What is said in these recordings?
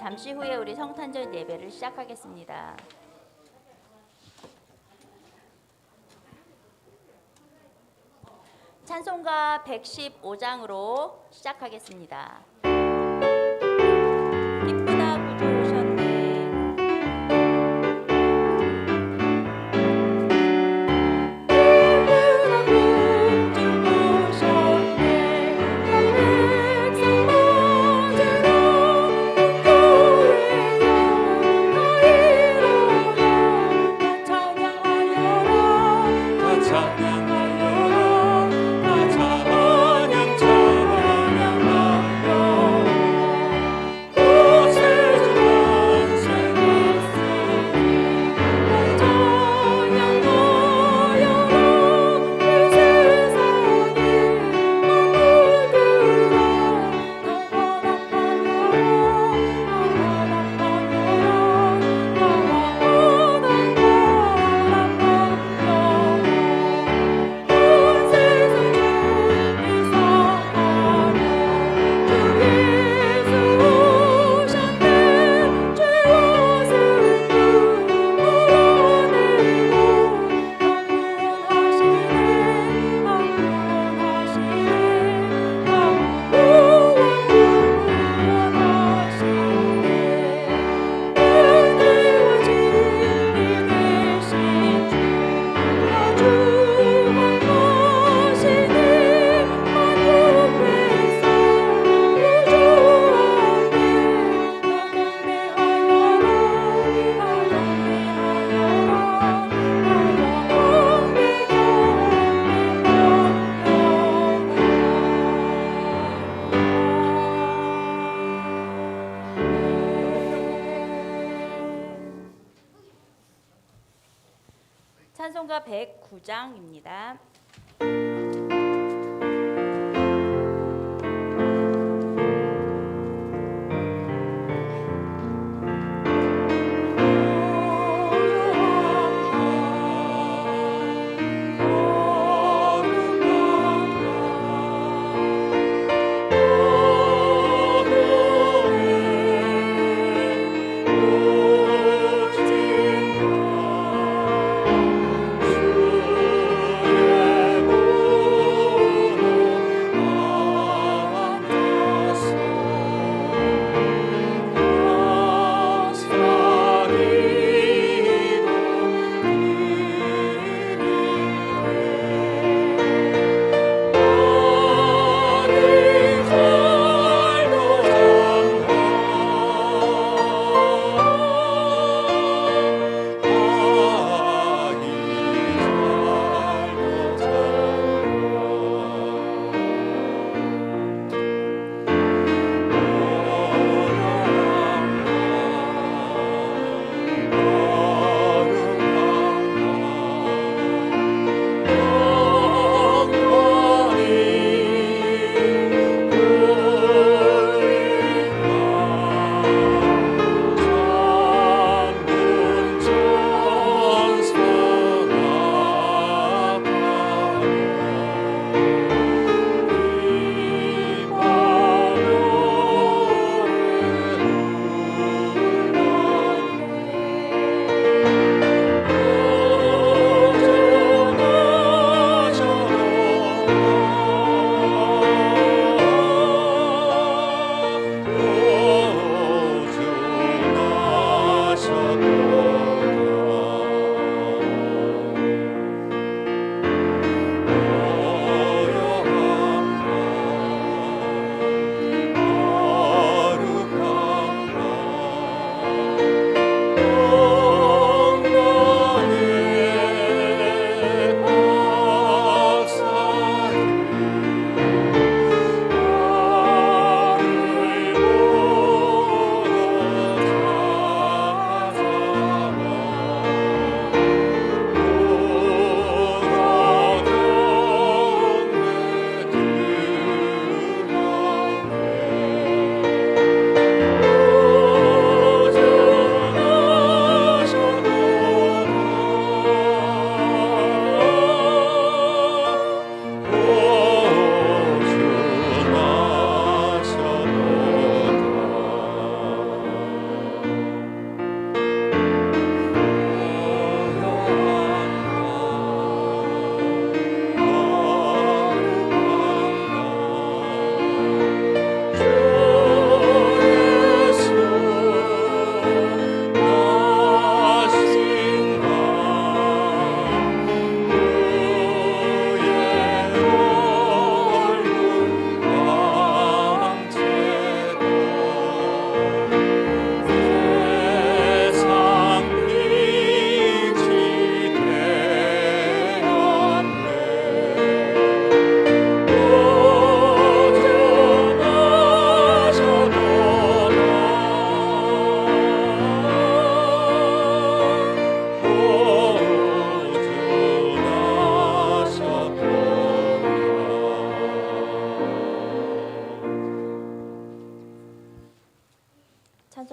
잠시 후에 우리 성탄절 예배를 시작하겠습니다. 찬송가 115장으로 시작하겠습니다. 기쁘다 구주 오셨네. 찬송가 109장입니다. 주의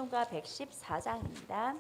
찬송가 114장입니다.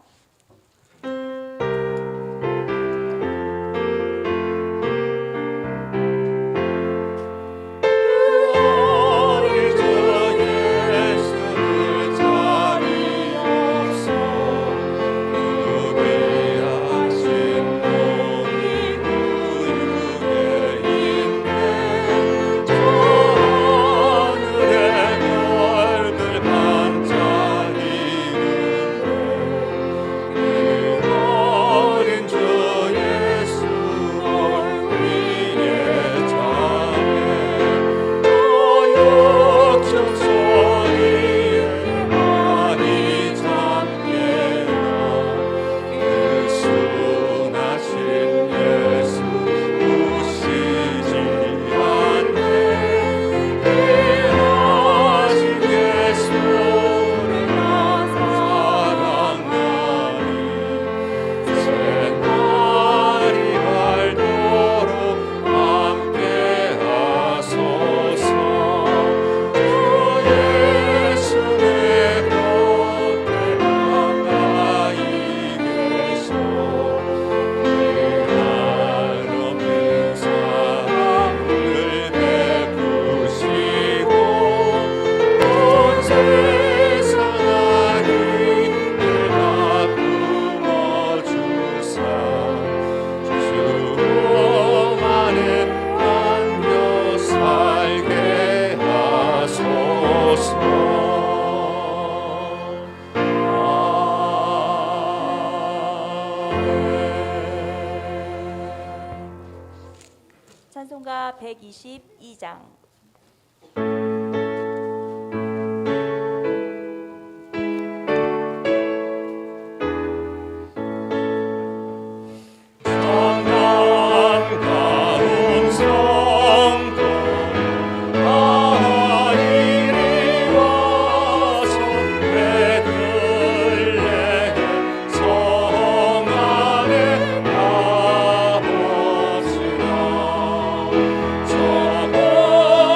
찬송가 122장. 저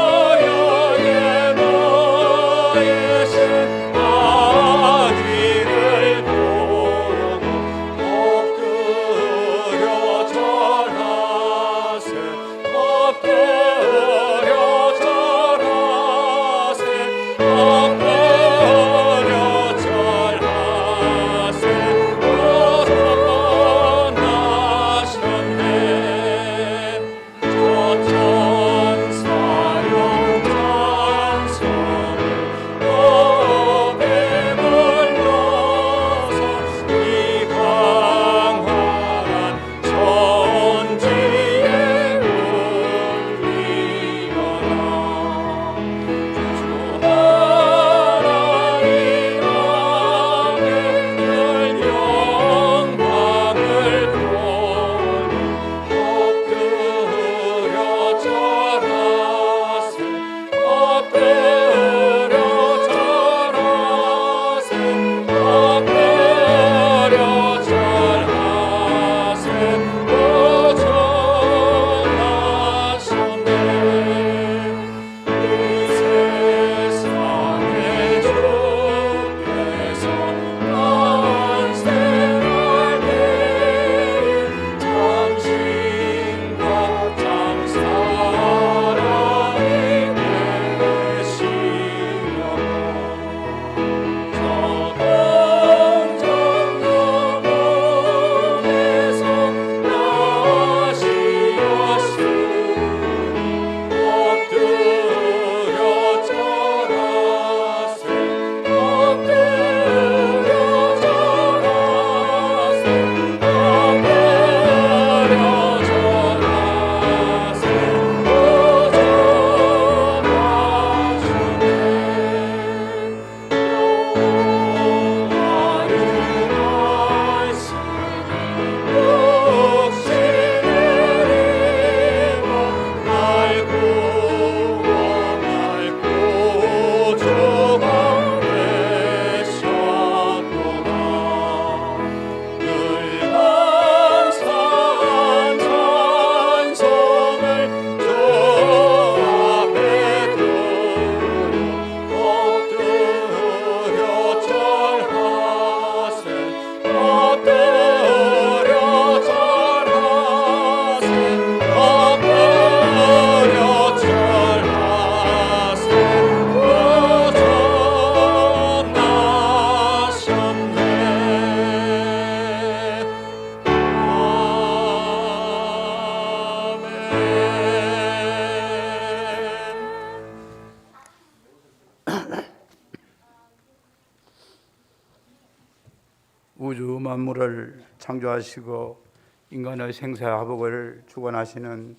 우주 만물을 창조하시고 인간의 생사화복을 주관하시는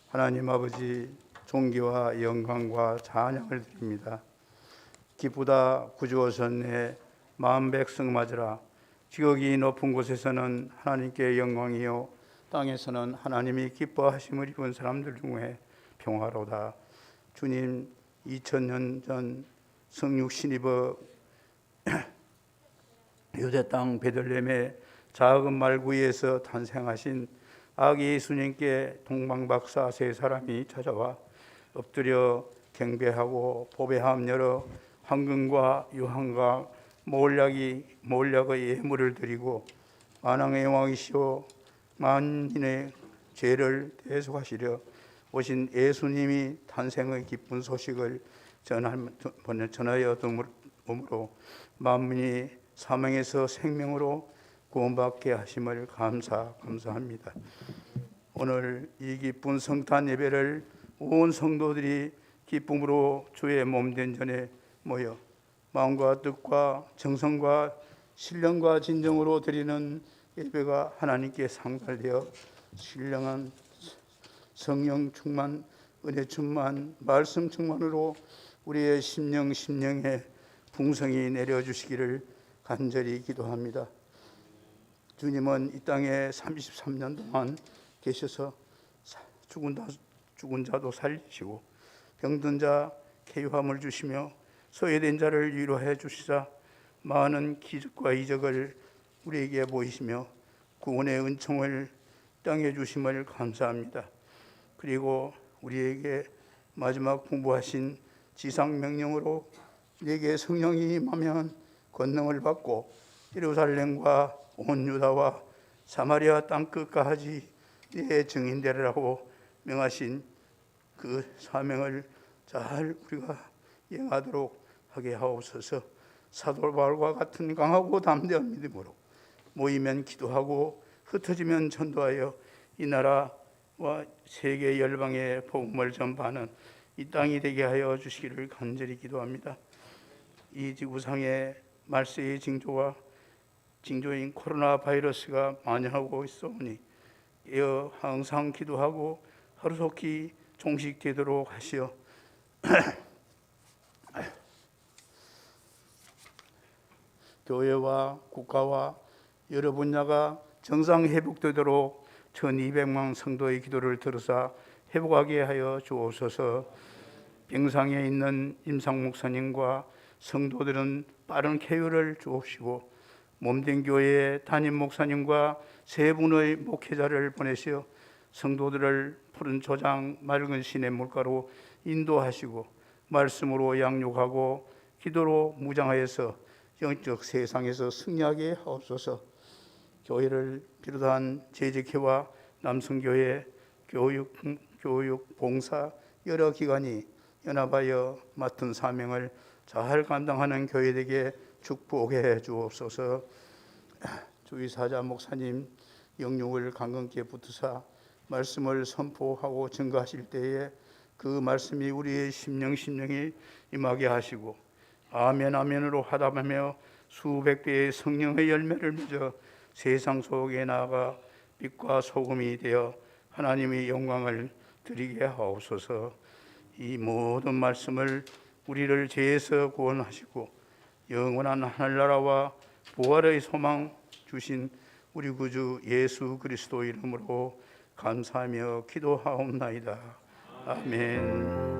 하나님 아버지 존귀와 영광과 찬양을 드립니다. 기쁘다 구주오셨네 마음 백성 맞으라. 지극히 높은 곳에서는 하나님께 영광이요 땅에서는 하나님이 기뻐하심을 입은 사람들 중에 평화로다. 주님 2000년 전 성육 신입의 유대 땅 베들레헴의 작은 말구이에서 탄생하신 아기 예수님께 동방박사 세 사람이 찾아와 엎드려 경배하고 보배함 여러 황금과 유황과 몰약의 예물을 드리고 만왕의 왕이시오 만인의 죄를 대속하시려 오신 예수님이 탄생의 기쁜 소식을 전하여 둠으로 만민이 사망에서 생명으로 구원받게 하심을 감사합니다. 오늘 이 기쁜 성탄 예배를 온 성도들이 기쁨으로 주의 몸된 전에 모여 마음과 뜻과 정성과 신령과 진정으로 드리는 예배가 하나님께 상달되어 신령한 성령 충만, 은혜 충만, 말씀 충만으로 우리의 심령에 풍성이 내려주시기를 간절히 기도합니다. 주님은 이 땅에 33년 동안 계셔서 죽은 자도 살리시고 병든 자 쾌유함을 주시며 소외된 자를 위로해 주시자 많은 기적과 이적을 우리에게 보이시며 구원의 은총을 땅에 주심을 감사합니다. 그리고 우리에게 마지막 분부하신 지상 명령으로 내게 성령이 임하면 권능을 받고 예루살렘과 온 유다와 사마리아 땅끝까지 내 증인 되라고 명하신 그 사명을 잘 우리가 이행하도록 하게 하옵소서. 사도 바울과 같은 강하고 담대한 믿음으로 모이면 기도하고 흩어지면 전도하여 이 나라와 세계 열방의 복음을 전파하는 이 땅이 되게 하여 주시기를 간절히 기도합니다. 이 지구상의 말세의 징조인 코로나 바이러스가蔓延하고 있사오니 이어 항상 기도하고 하루속히 종식되도록 하시어 교회와 국가와 여러 분야가 정상 회복되도록 1200만 성도의 기도를 들으사 회복하게 하여 주옵소서. 병상에 있는 임상 목사님과 성도들은 빠른 쾌유를 주옵시고 몸된 교회의 담임 목사님과 세 분의 목회자를 보내시어 성도들을 푸른 초장 맑은 시냇 물가로 인도하시고 말씀으로 양육하고 기도로 무장하여서 영적 세상에서 승리하게 하옵소서. 교회를 비롯한 재직회와 남성교회, 교육, 봉사 여러 기관이 연합하여 맡은 사명을 잘 감당하는 교회에게 축복해 주옵소서. 주의사자 목사님 영육을 강건케 붙으사 말씀을 선포하고 증거하실 때에 그 말씀이 우리의 심령이 임하게 하시고 아멘 아멘으로 화답하며 수백 배의 성령의 열매를 맺어 세상 속에 나아가 빛과 소금이 되어 하나님의 영광을 드리게 하옵소서. 이 모든 말씀을 우리를 죄에서 구원하시고 영원한 하늘나라와 부활의 소망 주신 우리 구주 예수 그리스도 이름으로 감사하며 기도하옵나이다. 아멘.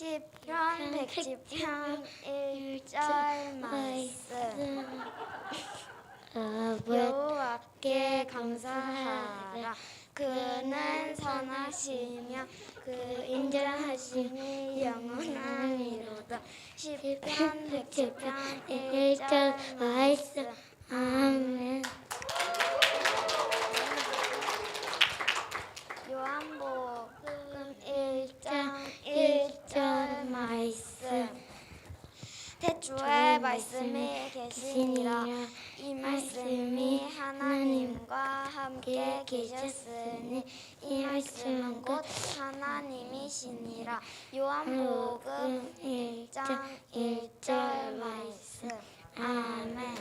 시편 110편 1절 말씀. 여호와께 감사하라. 그는 선하시며 그 인자하심이 영원하미로다. 시편 110편 1절 말씀. 아멘. 요한복음 1장 1절 말씀. 태초에 말씀이 계시니라. 이 말씀이 하나님과 함께 계셨으니 이 말씀은 곧 하나님이시니라. 요한복음 1장 1절 말씀. 아멘.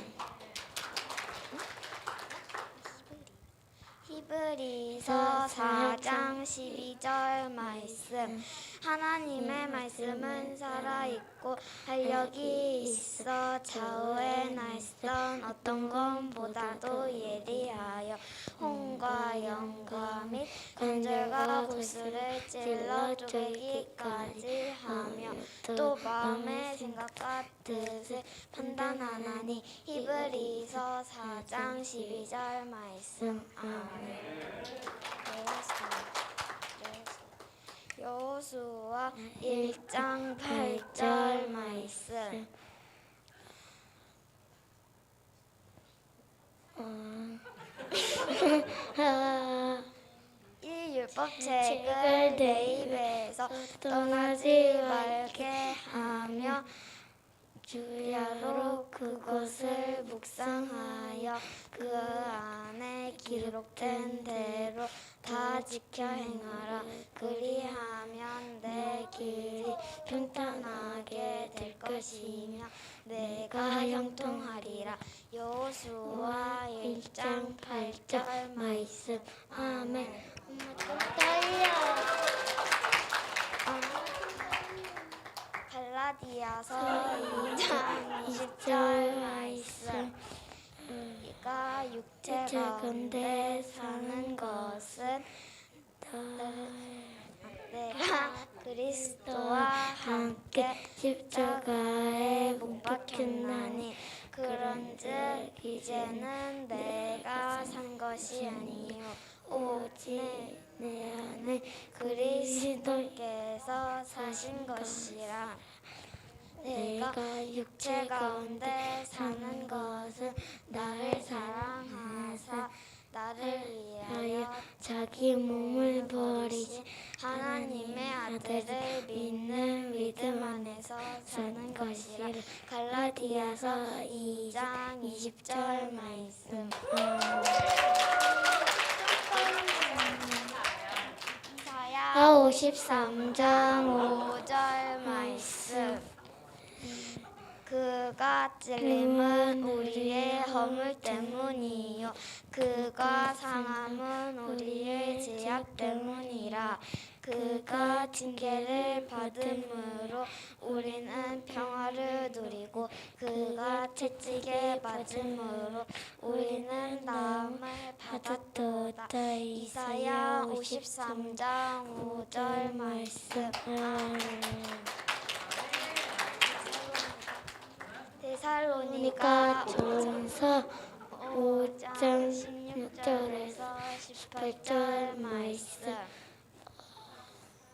히브리서 4장 12절 말씀. 하나님의 말씀은 살아있고 활력이 있어 좌우에 날선 어떤 것보다도 예리하여 혼과 영과 및 관절과 골수를 찔러 쪼개기까지 하며 또 마음의 생각과 뜻을 판단하나니. 히브리서 4장 12절 말씀. 아멘. 여호수아 1장 8절 말씀. 이 율법책을 내 입에서 떠나지 말게 하며 주야로 그것을 묵상하여 그 안에 기록된 대로 다 지켜 행하라. 그리하면 내 길이 평탄하게 될 것이며 내가 형통하리라. 여호수아 1장 8절 말씀. 아멘. 엄마 좀 떨려. 갈라디아서 2장 20절 말씀. 우리가 육체 가운데 사는 것은 내가 그리스도와 함께 십자가에 못 박혔나니 그런즉 이제는 내가 산 것이 아니요 오직 내 안에 그리스도께서 사신 것이라. 내가 육체 가운데 사는 것은 나를 사랑하사 나를 위하여 자기 몸을 버리신 하나님의 아들을 믿는 믿음 안에서 사는 것이라. 갈라디아서 2장 20절 말씀. 이사야 53장 5절 말씀. 그가 찔림은 우리의 허물 때문이요 그가 상함은 우리의 죄악 때문이라. 그가 징계를 받음으로 우리는 평화를 누리고 그가 채찍에 맞음으로 우리는 나음을 받았도다. 이사야 53장 5절 말씀. 데살로니가 전서 5장 16절에서 18절 말씀.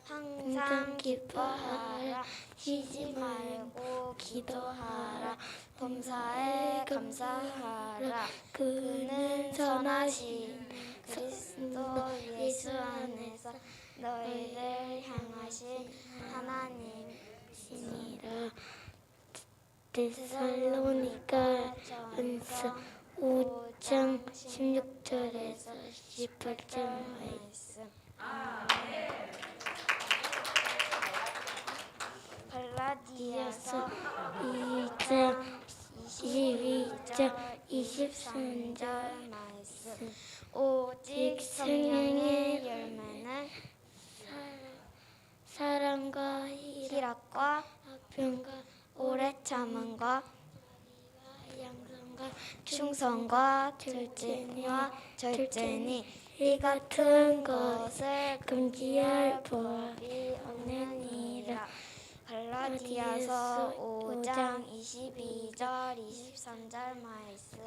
항상 기뻐하라. 쉬지 말고 기도하라. 범사에 감사하라. 그는 선하신 그리스도 예수 안에서 너희를 향하신 하나님이시니라. 데살로니가 전서 5장 16절에서 18절 말씀. 갈라디아서 2장 22절 23절 말씀. 오직 성령의 열매는 사랑과 희락과 화평과 오래 참음과 양선과 충성과 절제와 절제니 이 같은 것을 금지할 법이 없느니라. 갈라디아서 5장 22절 23절 말씀.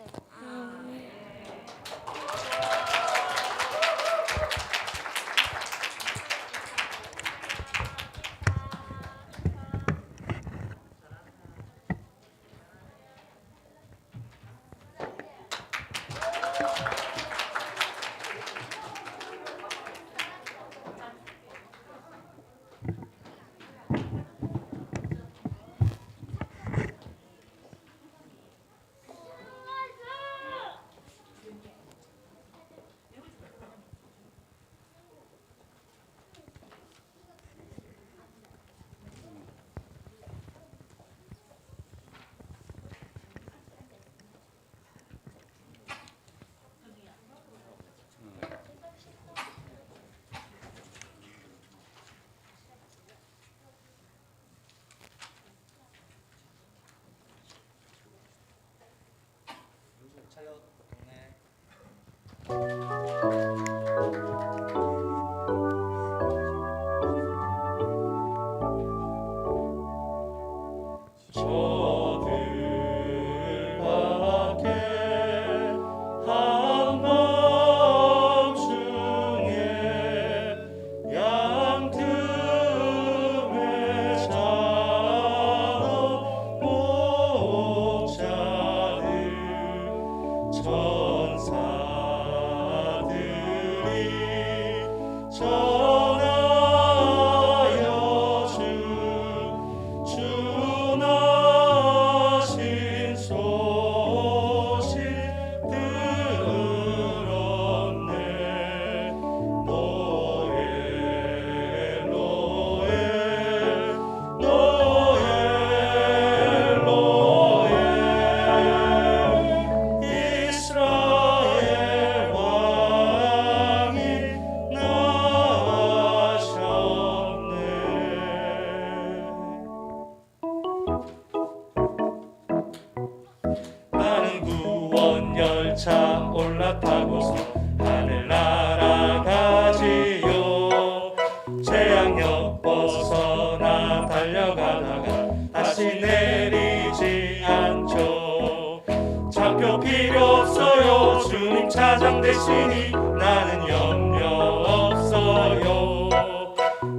열차 올라타고서 하늘 날아가지요. 재앙역 벗어나 달려가다가 다시 내리지 않죠. 차표 필요 없어요. 주님 차장 되시니 나는 염려 없어요.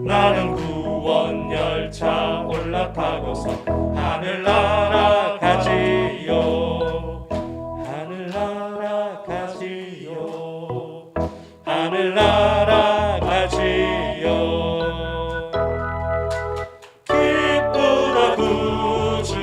나는 구원 열차 올라타고서 하늘 날아가지요. 하늘 날아가지요. 기쁘다 구주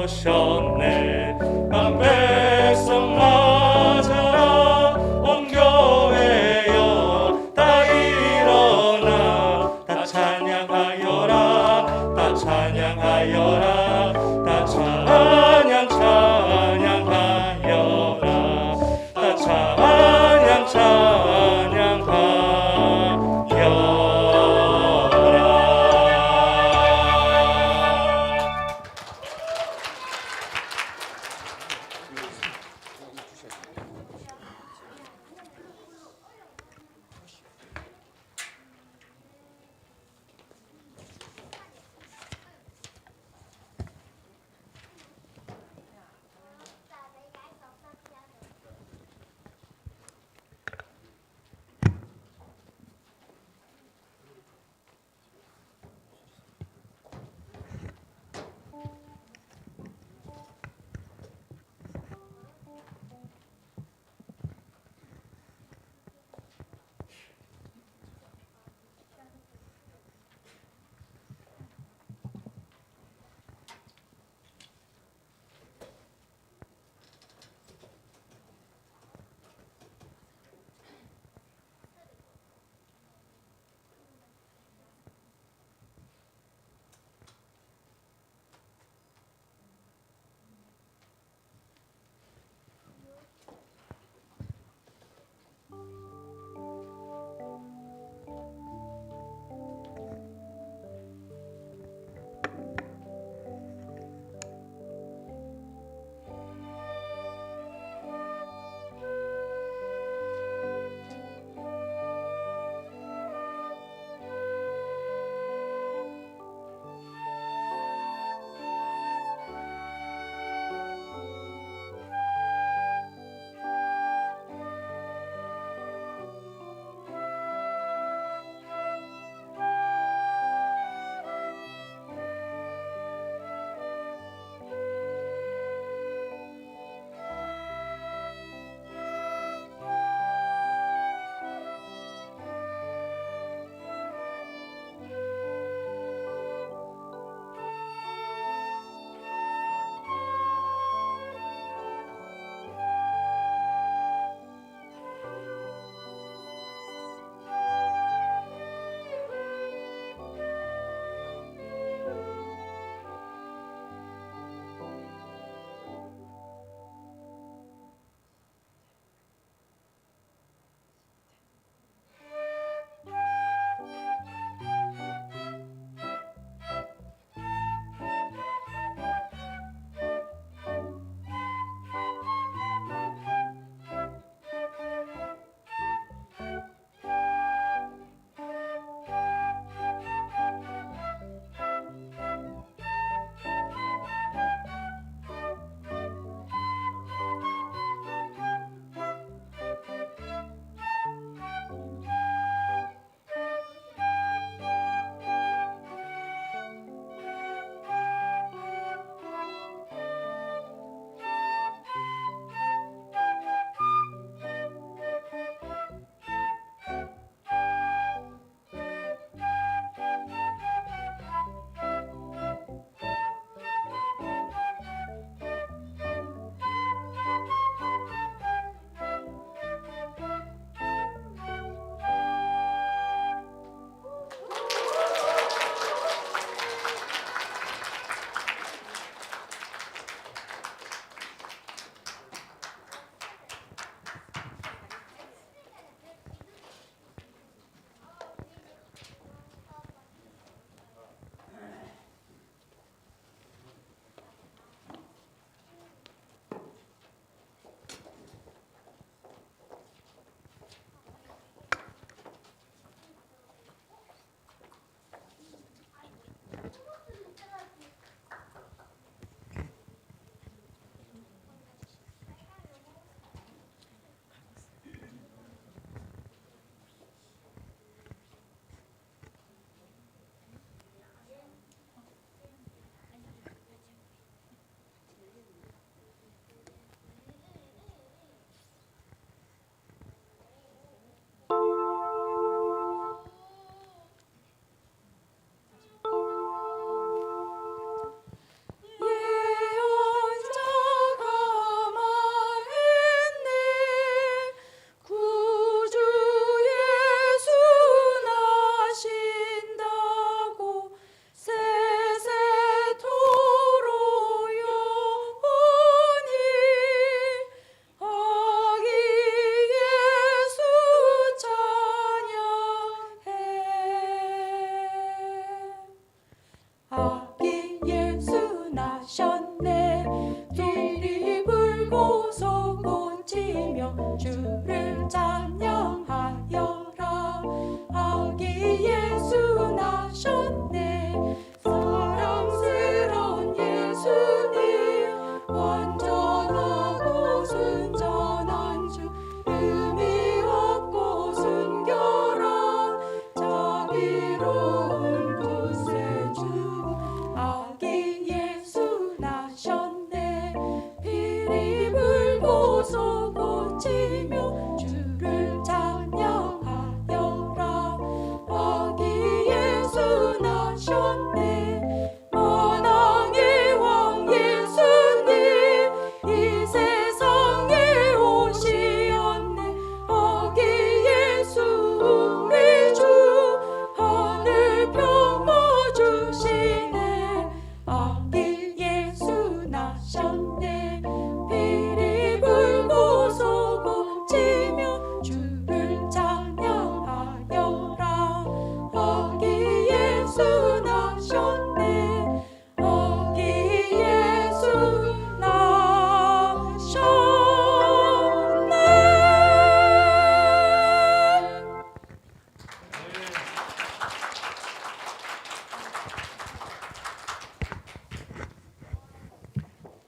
오셨네. 만 백성 맞아라. 온 교회여 다 일어나. 다 찬양하여라. 다 찬양하여라. 다 찬양 찬양하여라. 다 찬양 찬양하여라.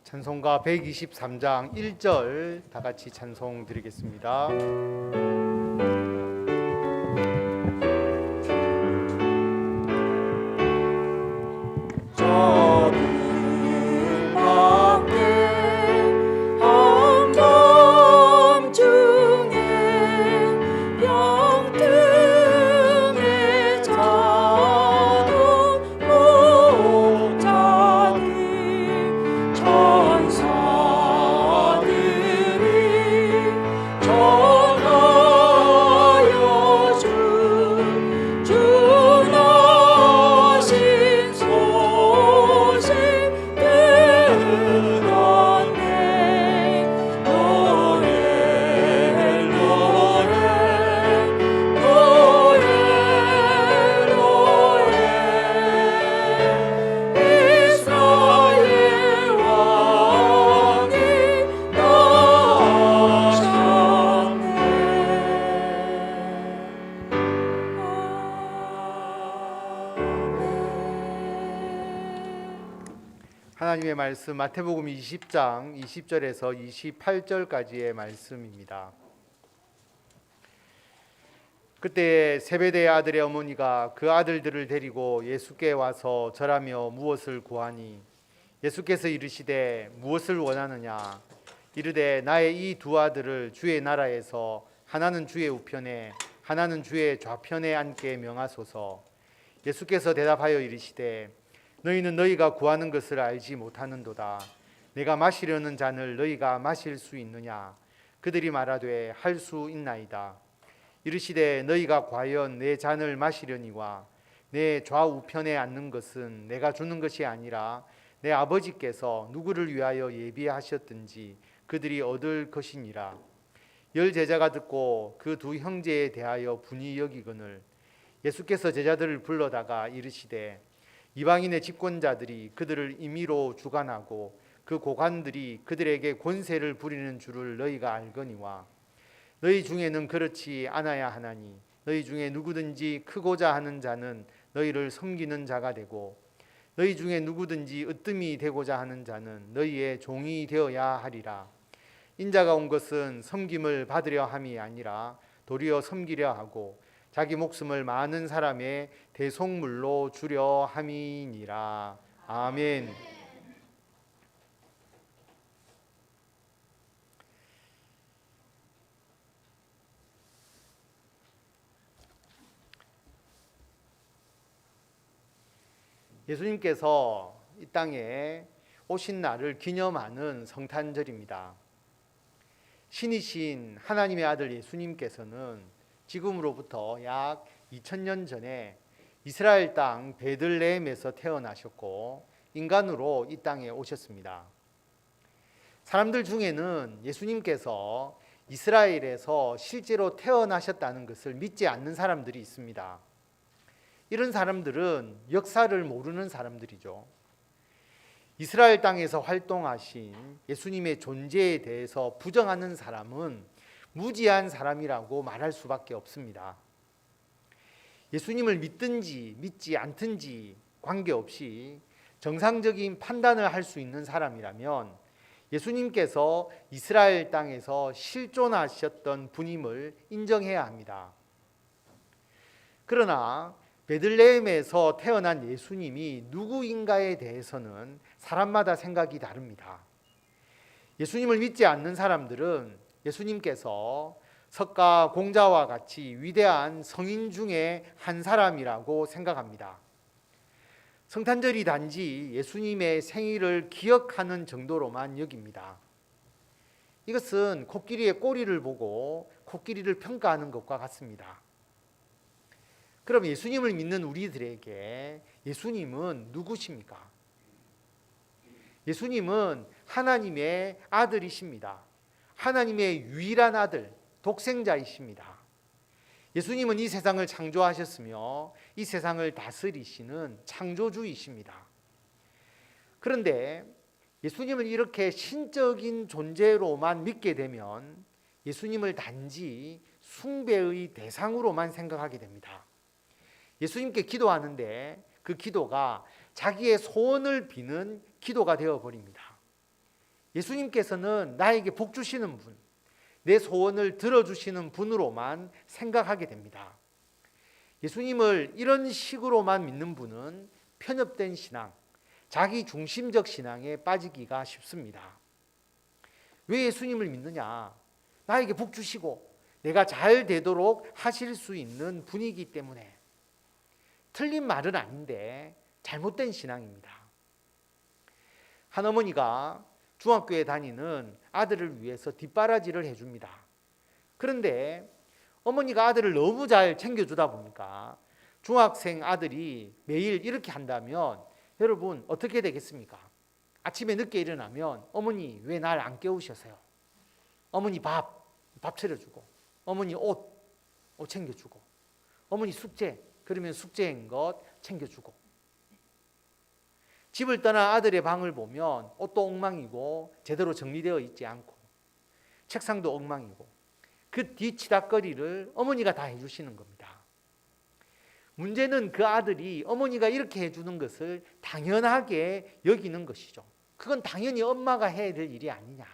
찬송가 123장 1절 다 같이 찬송 드리겠습니다. 하나님의 말씀 마태복음 20장 20절에서 28절까지의 말씀입니다. 그때 세베대의 아들의 어머니가 그 아들들을 데리고 예수께 와서 절하며 무엇을 구하니 예수께서 이르시되 무엇을 원하느냐 이르되 나의 이 두 아들을 주의 나라에서 하나는 주의 우편에 하나는 주의 좌편에 앉게 명하소서. 예수께서 대답하여 이르시되 너희는 너희가 구하는 것을 알지 못하는도다. 내가 마시려는 잔을 너희가 마실 수 있느냐? 그들이 말하되 할 수 있나이다. 이르시되 너희가 과연 내 잔을 마시려니와 내 좌우편에 앉는 것은 내가 주는 것이 아니라 내 아버지께서 누구를 위하여 예비하셨든지 그들이 얻을 것이니라. 열 제자가 듣고 그 두 형제에 대하여 분이 여기거늘 예수께서 제자들을 불러다가 이르시되 이방인의 집권자들이 그들을 임의로 주관하고 그 고관들이 그들에게 권세를 부리는 줄을 너희가 알거니와 너희 중에는 그렇지 않아야 하나니 너희 중에 누구든지 크고자 하는 자는 너희를 섬기는 자가 되고 너희 중에 누구든지 으뜸이 되고자 하는 자는 너희의 종이 되어야 하리라. 인자가 온 것은 섬김을 받으려 함이 아니라 도리어 섬기려 하고 자기 목숨을 많은 사람의 대속물로 주려 함이니라. 아멘. 예수님께서 이 땅에 오신 날을 기념하는 성탄절입니다. 신이신 하나님의 아들 예수님께서는 지금으로부터 약 2000년 전에 이스라엘 땅 베들레헴에서 태어나셨고 인간으로 이 땅에 오셨습니다. 사람들 중에는 예수님께서 이스라엘에서 실제로 태어나셨다는 것을 믿지 않는 사람들이 있습니다. 이런 사람들은 역사를 모르는 사람들이죠. 이스라엘 땅에서 활동하신 예수님의 존재에 대해서 부정하는 사람은 무지한 사람이라고 말할 수밖에 없습니다. 예수님을 믿든지 믿지 않든지 관계없이 정상적인 판단을 할 수 있는 사람이라면 예수님께서 이스라엘 땅에서 실존하셨던 분임을 인정해야 합니다. 그러나 베들레헴에서 태어난 예수님이 누구인가에 대해서는 사람마다 생각이 다릅니다. 예수님을 믿지 않는 사람들은 예수님께서 석가 공자와 같이 위대한 성인 중에 한 사람이라고 생각합니다. 성탄절이 단지 예수님의 생일을 기억하는 정도로만 여깁니다. 이것은 코끼리의 꼬리를 보고 코끼리를 평가하는 것과 같습니다. 그럼 예수님을 믿는 우리들에게 예수님은 누구십니까? 예수님은 하나님의 아들이십니다. 하나님의 유일한 아들, 독생자이십니다. 예수님은 이 세상을 창조하셨으며 이 세상을 다스리시는 창조주이십니다. 그런데 예수님을 이렇게 신적인 존재로만 믿게 되면 예수님을 단지 숭배의 대상으로만 생각하게 됩니다. 예수님께 기도하는데 그 기도가 자기의 소원을 비는 기도가 되어버립니다. 예수님께서는 나에게 복 주시는 분, 내 소원을 들어주시는 분으로만 생각하게 됩니다. 예수님을 이런 식으로만 믿는 분은 편협된 신앙, 자기 중심적 신앙에 빠지기가 쉽습니다. 왜 예수님을 믿느냐? 나에게 복 주시고 내가 잘 되도록 하실 수 있는 분이기 때문에. 틀린 말은 아닌데 잘못된 신앙입니다. 한 어머니가 중학교에 다니는 아들을 위해서 뒷바라지를 해줍니다. 그런데 어머니가 아들을 너무 잘 챙겨주다 보니까 중학생 아들이 매일 이렇게 한다면 여러분 어떻게 되겠습니까? 아침에 늦게 일어나면 어머니 왜 날 안 깨우셔서요? 어머니 밥 차려주고, 어머니 옷 챙겨주고, 어머니 숙제 그러면 숙제인 것 챙겨주고. 집을 떠나 아들의 방을 보면 옷도 엉망이고 제대로 정리되어 있지 않고 책상도 엉망이고 그 뒤치닥거리를 어머니가 다 해주시는 겁니다. 문제는 그 아들이 어머니가 이렇게 해주는 것을 당연하게 여기는 것이죠. 그건 당연히 엄마가 해야 될 일이 아니냐.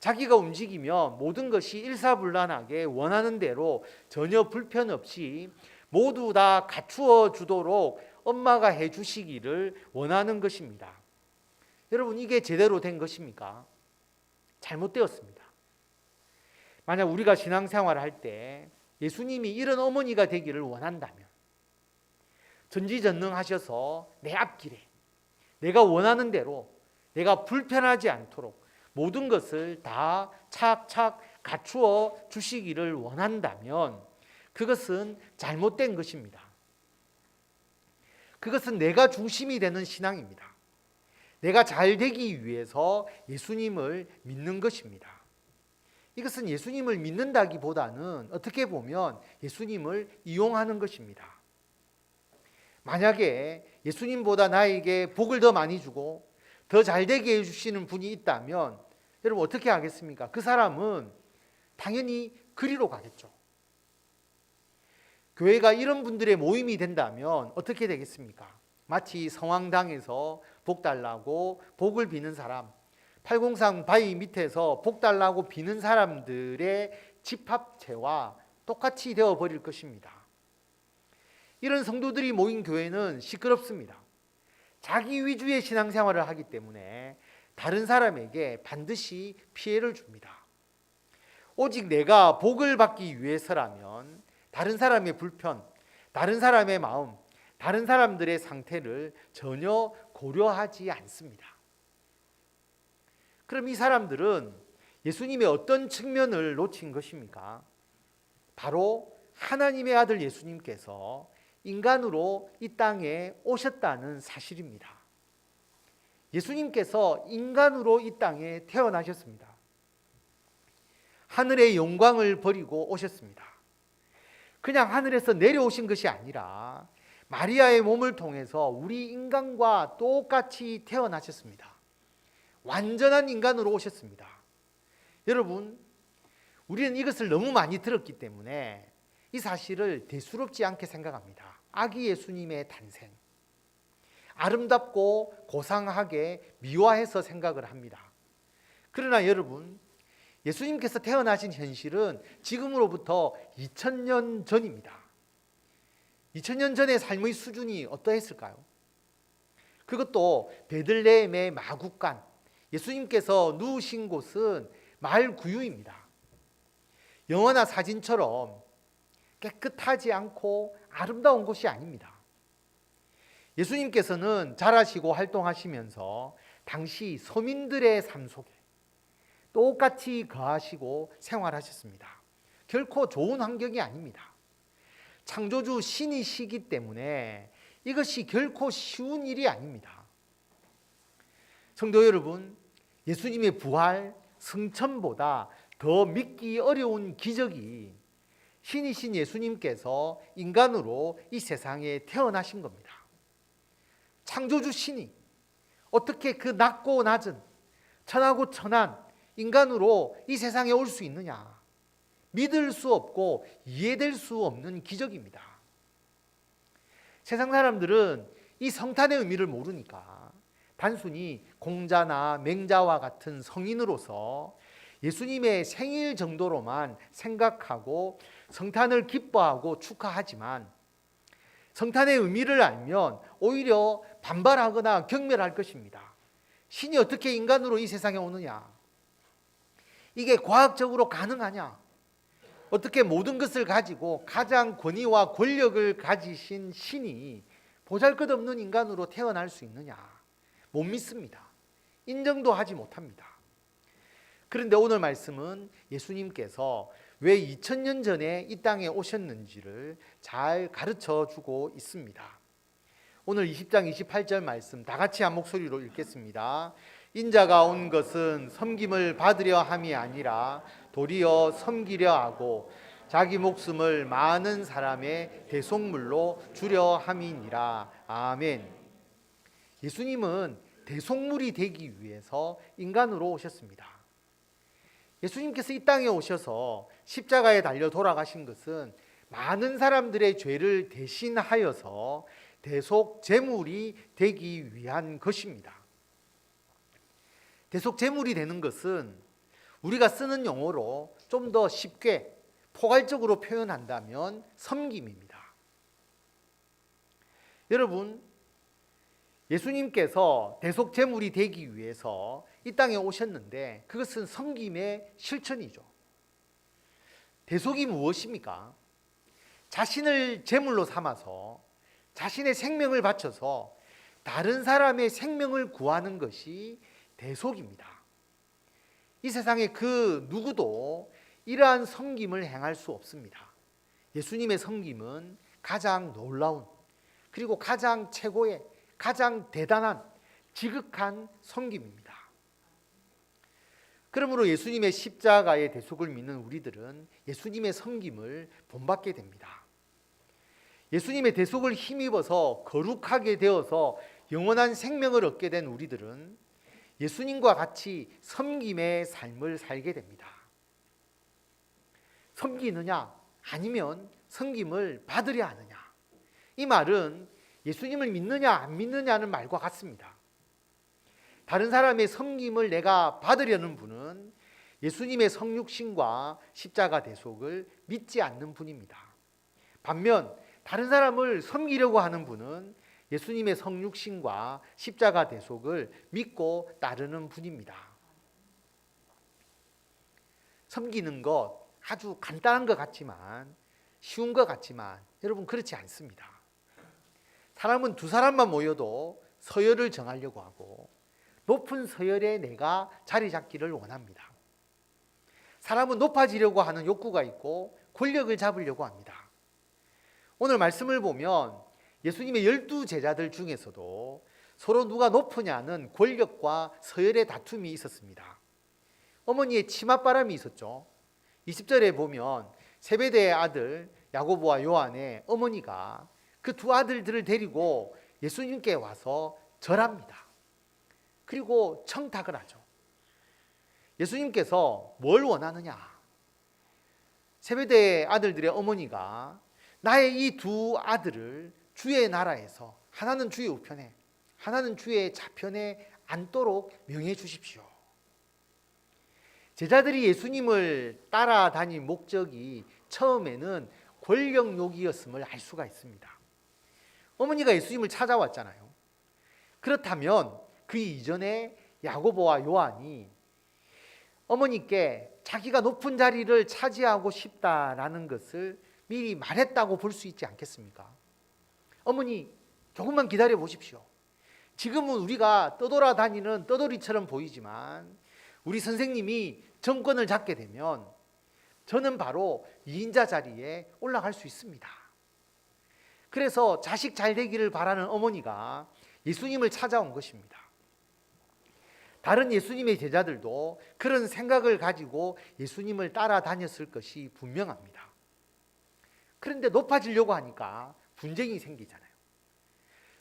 자기가 움직이면 모든 것이 일사불란하게 원하는 대로 전혀 불편 없이 모두 다 갖추어 주도록 엄마가 해주시기를 원하는 것입니다. 여러분 이게 제대로 된 것입니까? 잘못되었습니다. 만약 우리가 신앙생활을 할 때 예수님이 이런 어머니가 되기를 원한다면 전지전능하셔서 내 앞길에 내가 원하는 대로 내가 불편하지 않도록 모든 것을 다 착착 갖추어 주시기를 원한다면 그것은 잘못된 것입니다. 그것은 내가 중심이 되는 신앙입니다. 내가 잘 되기 위해서 예수님을 믿는 것입니다. 이것은 예수님을 믿는다기보다는 어떻게 보면 예수님을 이용하는 것입니다. 만약에 예수님보다 나에게 복을 더 많이 주고 더 잘되게 해주시는 분이 있다면 여러분 어떻게 하겠습니까? 그 사람은 당연히 그리로 가겠죠. 교회가 이런 분들의 모임이 된다면 어떻게 되겠습니까? 마치 성황당에서 복 달라고 복을 비는 사람, 803 바위 밑에서 복 달라고 비는 사람들의 집합체와 똑같이 되어버릴 것입니다. 이런 성도들이 모인 교회는 시끄럽습니다. 자기 위주의 신앙생활을 하기 때문에 다른 사람에게 반드시 피해를 줍니다. 오직 내가 복을 받기 위해서라면 다른 사람의 불편, 다른 사람의 마음, 다른 사람들의 상태를 전혀 고려하지 않습니다. 그럼 이 사람들은 예수님의 어떤 측면을 놓친 것입니까? 바로 하나님의 아들 예수님께서 인간으로 이 땅에 오셨다는 사실입니다. 예수님께서 인간으로 이 땅에 태어나셨습니다. 하늘의 영광을 버리고 오셨습니다. 그냥 하늘에서 내려오신 것이 아니라 마리아의 몸을 통해서 우리 인간과 똑같이 태어나셨습니다. 완전한 인간으로 오셨습니다. 여러분, 우리는 이것을 너무 많이 들었기 때문에 이 사실을 대수롭지 않게 생각합니다. 아기 예수님의 탄생, 아름답고 고상하게 미화해서 생각을 합니다. 그러나 여러분, 예수님께서 태어나신 현실은 지금으로부터 2000년 전입니다. 2000년 전의 삶의 수준이 어떠했을까요? 그것도 베들레헴의 마구간, 예수님께서 누우신 곳은 마을 구유입니다. 영화나 사진처럼 깨끗하지 않고 아름다운 곳이 아닙니다. 예수님께서는 자라시고 활동하시면서 당시 서민들의 삶 속에 똑같이 거하시고 생활하셨습니다. 결코 좋은 환경이 아닙니다. 창조주 신이시기 때문에 이것이 결코 쉬운 일이 아닙니다. 성도 여러분, 예수님의 부활, 승천보다 더 믿기 어려운 기적이 신이신 예수님께서 인간으로 이 세상에 태어나신 겁니다. 창조주 신이 어떻게 그 낮고 낮은 천하고 천한 인간으로 이 세상에 올 수 있느냐? 믿을 수 없고 이해될 수 없는 기적입니다. 세상 사람들은 이 성탄의 의미를 모르니까 단순히 공자나 맹자와 같은 성인으로서 예수님의 생일 정도로만 생각하고 성탄을 기뻐하고 축하하지만 성탄의 의미를 알면 오히려 반발하거나 경멸할 것입니다. 신이 어떻게 인간으로 이 세상에 오느냐? 이게 과학적으로 가능하냐? 어떻게 모든 것을 가지고 가장 권위와 권력을 가지신 신이 보잘것없는 인간으로 태어날 수 있느냐? 못 믿습니다. 인정도 하지 못합니다. 그런데 오늘 말씀은 예수님께서 왜 2000년 전에 이 땅에 오셨는지를 잘 가르쳐 주고 있습니다. 오늘 20장 28절 말씀 다 같이 한 목소리로 읽겠습니다. 인자가 온 것은 섬김을 받으려 함이 아니라 도리어 섬기려 하고 자기 목숨을 많은 사람의 대속물로 주려 함이니라. 아멘. 예수님은 대속물이 되기 위해서 인간으로 오셨습니다. 예수님께서 이 땅에 오셔서 십자가에 달려 돌아가신 것은 많은 사람들의 죄를 대신하여서 대속 제물이 되기 위한 것입니다. 대속 제물이 되는 것은 우리가 쓰는 용어로 좀 더 쉽게 포괄적으로 표현한다면 섬김입니다. 여러분, 예수님께서 대속 제물이 되기 위해서 이 땅에 오셨는데 그것은 섬김의 실천이죠. 대속이 무엇입니까? 자신을 제물로 삼아서 자신의 생명을 바쳐서 다른 사람의 생명을 구하는 것이 대속입니다. 이 세상에 그 누구도 이러한 섬김을 행할 수 없습니다. 예수님의 섬김은 가장 놀라운 그리고 가장 최고의 가장 대단한 지극한 섬김입니다. 그러므로 예수님의 십자가의 대속을 믿는 우리들은 예수님의 섬김을 본받게 됩니다. 예수님의 대속을 힘입어서 거룩하게 되어서 영원한 생명을 얻게 된 우리들은 예수님과 같이 섬김의 삶을 살게 됩니다. 섬기느냐 아니면 섬김을 받으려 하느냐, 이 말은 예수님을 믿느냐 안 믿느냐는 말과 같습니다. 다른 사람의 섬김을 내가 받으려는 분은 예수님의 성육신과 십자가 대속을 믿지 않는 분입니다. 반면 다른 사람을 섬기려고 하는 분은 예수님의 성육신과 십자가 대속을 믿고 따르는 분입니다. 섬기는 것 아주 간단한 것 같지만, 쉬운 것 같지만 여러분 그렇지 않습니다. 사람은 두 사람만 모여도 서열을 정하려고 하고 높은 서열에 내가 자리 잡기를 원합니다. 사람은 높아지려고 하는 욕구가 있고 권력을 잡으려고 합니다. 오늘 말씀을 보면 예수님의 12제자들 중에서도 서로 누가 높으냐는 권력과 서열의 다툼이 있었습니다. 어머니의 치맛바람이 있었죠. 20절에 보면 세베대의 아들 야고보와 요한의 어머니가 그 두 아들들을 데리고 예수님께 와서 절합니다. 그리고 청탁을 하죠. 예수님께서 뭘 원하느냐? 세베대의 아들들의 어머니가 나의 이 두 아들을 주의 나라에서 하나는 주의 우편에 하나는 주의 좌편에 앉도록 명해 주십시오. 제자들이 예수님을 따라다닌 목적이 처음에는 권력욕이었음을 알 수가 있습니다. 어머니가 예수님을 찾아왔잖아요. 그렇다면 그 이전에 야고보와 요한이 어머니께 자기가 높은 자리를 차지하고 싶다라는 것을 미리 말했다고 볼 수 있지 않겠습니까? 어머니, 조금만 기다려 보십시오. 지금은 우리가 떠돌아다니는 떠돌이처럼 보이지만 우리 선생님이 정권을 잡게 되면 저는 바로 2인자 자리에 올라갈 수 있습니다. 그래서 자식 잘 되기를 바라는 어머니가 예수님을 찾아온 것입니다. 다른 예수님의 제자들도 그런 생각을 가지고 예수님을 따라다녔을 것이 분명합니다. 그런데 높아지려고 하니까 분쟁이 생기잖아요.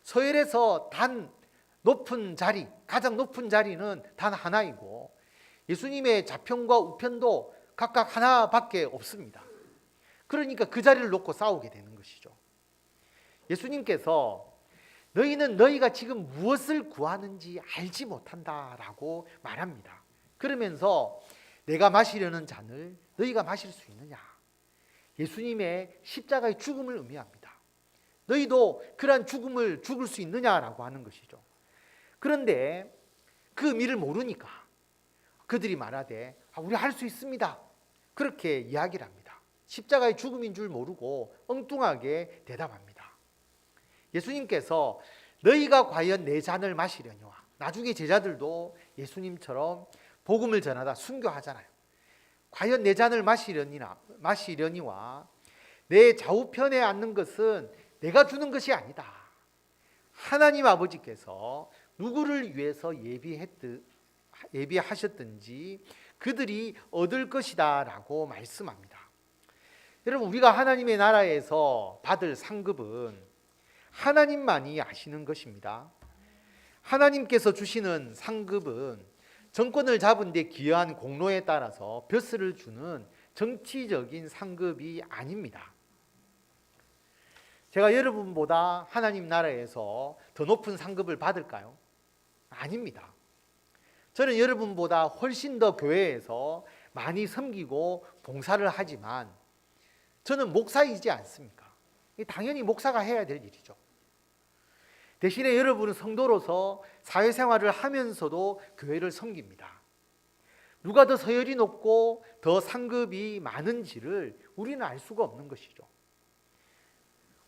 서열에서 단 높은 자리, 가장 높은 자리는 단 하나이고 예수님의 좌편과 우편도 각각 하나밖에 없습니다. 그러니까 그 자리를 놓고 싸우게 되는 것이죠. 예수님께서 너희는 너희가 지금 무엇을 구하는지 알지 못한다라고 말합니다. 그러면서 내가 마시려는 잔을 너희가 마실 수 있느냐? 예수님의 십자가의 죽음을 의미합니다. 너희도 그러한 죽음을 죽을 수 있느냐라고 하는 것이죠. 그런데 그 의미를 모르니까 그들이 말하되 우리 할 수 있습니다. 그렇게 이야기를 합니다. 십자가의 죽음인 줄 모르고 엉뚱하게 대답합니다. 예수님께서 너희가 과연 내 잔을 마시려니와, 나중에 제자들도 예수님처럼 복음을 전하다 순교하잖아요. 과연 내 잔을 마시려니와 내 좌우편에 앉는 것은 내가 주는 것이 아니다. 하나님 아버지께서 누구를 위해서 예비하셨든지 그들이 얻을 것이다 라고 말씀합니다. 여러분, 우리가 하나님의 나라에서 받을 상급은 하나님만이 아시는 것입니다. 하나님께서 주시는 상급은 정권을 잡은 데 기여한 공로에 따라서 벼슬을 주는 정치적인 상급이 아닙니다. 제가 여러분보다 하나님 나라에서 더 높은 상급을 받을까요? 아닙니다. 저는 여러분보다 훨씬 더 교회에서 많이 섬기고 봉사를 하지만 저는 목사이지 않습니까? 당연히 목사가 해야 될 일이죠. 대신에 여러분은 성도로서 사회생활을 하면서도 교회를 섬깁니다. 누가 더 서열이 높고 더 상급이 많은지를 우리는 알 수가 없는 것이죠.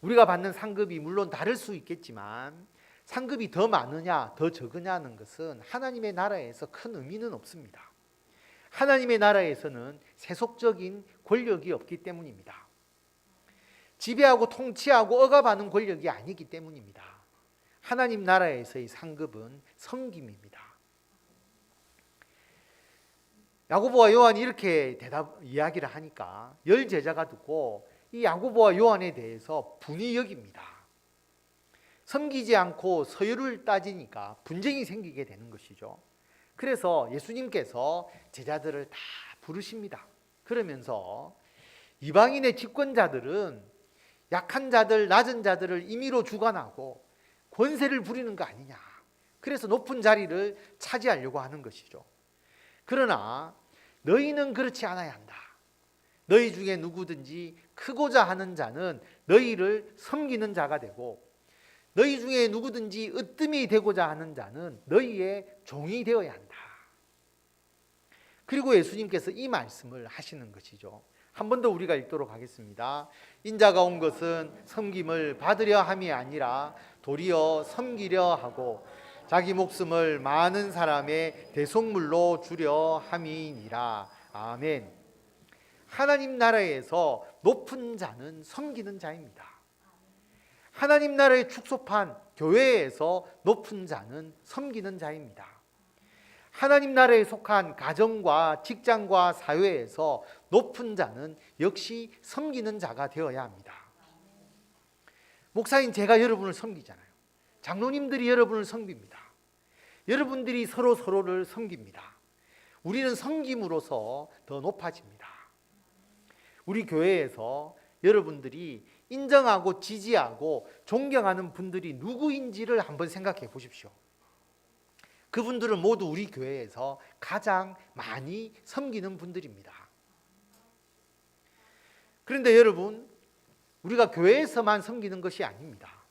우리가 받는 상급이 물론 다를 수 있겠지만 상급이 더 많으냐 더 적으냐는 것은 하나님의 나라에서 큰 의미는 없습니다. 하나님의 나라에서는 세속적인 권력이 없기 때문입니다. 지배하고 통치하고 억압하는 권력이 아니기 때문입니다. 하나님 나라에서의 상급은 섬김입니다. 야고보와 요한이 이렇게 이야기를 하니까 열 제자가 듣고 이 야고보와 요한에 대해서 분이 여깁니다. 섬기지 않고 서열을 따지니까 분쟁이 생기게 되는 것이죠. 그래서 예수님께서 제자들을 다 부르십니다. 그러면서 이방인의 집권자들은 약한 자들, 낮은 자들을 임의로 주관하고 권세를 부리는 거 아니냐. 그래서 높은 자리를 차지하려고 하는 것이죠. 그러나 너희는 그렇지 않아야 한다. 너희 중에 누구든지 크고자 하는 자는 너희를 섬기는 자가 되고 너희 중에 누구든지 으뜸이 되고자 하는 자는 너희의 종이 되어야 한다. 그리고 예수님께서 이 말씀을 하시는 것이죠. 한 번 더 우리가 읽도록 하겠습니다. 인자가 온 것은 섬김을 받으려 함이 아니라 도리어 섬기려 하고 자기 목숨을 많은 사람의 대속물로 주려 함이니라. 아멘. 하나님 나라에서 높은 자는 섬기는 자입니다. 하나님 나라의 축소판 교회에서 높은 자는 섬기는 자입니다. 하나님 나라에 속한 가정과 직장과 사회에서 높은 자는 역시 섬기는 자가 되어야 합니다. 목사인 제가 여러분을 섬기잖아요. 장로님들이 여러분을 섬깁니다. 여러분들이 서로를 섬깁니다. 우리는 섬김으로써 더 높아집니다. 우리 교회에서 여러분들이 인정하고 지지하고 존경하는 분들이 누구인지를 한번 생각해 보십시오. 그분들은 모두 우리 교회에서 가장 많이 섬기는 분들입니다. 그런데 여러분, 우리가 교회에서만 섬기는 것이 아닙니다.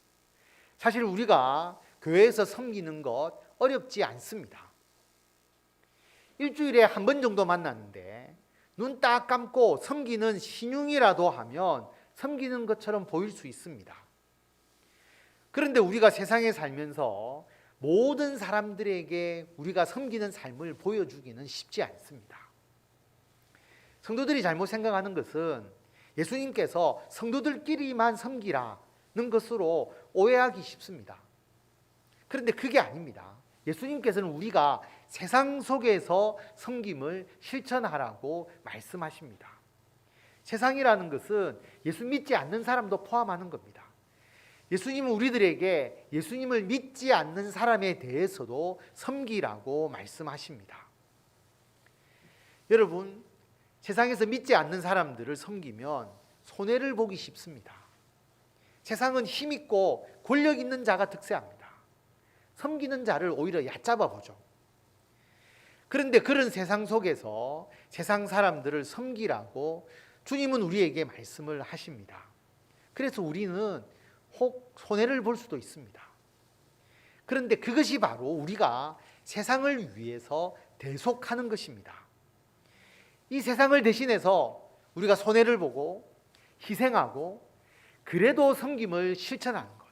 사실 우리가 교회에서 섬기는 것 어렵지 않습니다. 일주일에 한 번 정도 만났는데 눈 딱 감고 섬기는 신용이라도 하면 섬기는 것처럼 보일 수 있습니다. 그런데 우리가 세상에 살면서 모든 사람들에게 우리가 섬기는 삶을 보여주기는 쉽지 않습니다. 성도들이 잘못 생각하는 것은 예수님께서 성도들끼리만 섬기라는 것으로 오해하기 쉽습니다. 그런데 그게 아닙니다. 예수님께서는 우리가 세상 속에서 섬김을 실천하라고 말씀하십니다. 세상이라는 것은 예수 믿지 않는 사람도 포함하는 겁니다. 예수님은 우리들에게 예수님을 믿지 않는 사람에 대해서도 섬기라고 말씀하십니다. 여러분, 세상에서 믿지 않는 사람들을 섬기면 손해를 보기 쉽습니다. 세상은 힘있고 권력 있는 자가 득세합니다. 섬기는 자를 오히려 얕잡아 보죠. 그런데 그런 세상 속에서 세상 사람들을 섬기라고 주님은 우리에게 말씀을 하십니다. 그래서 우리는 혹 손해를 볼 수도 있습니다. 그런데 그것이 바로 우리가 세상을 위해서 대속하는 것입니다. 이 세상을 대신해서 우리가 손해를 보고 희생하고 그래도 섬김을 실천하는 것,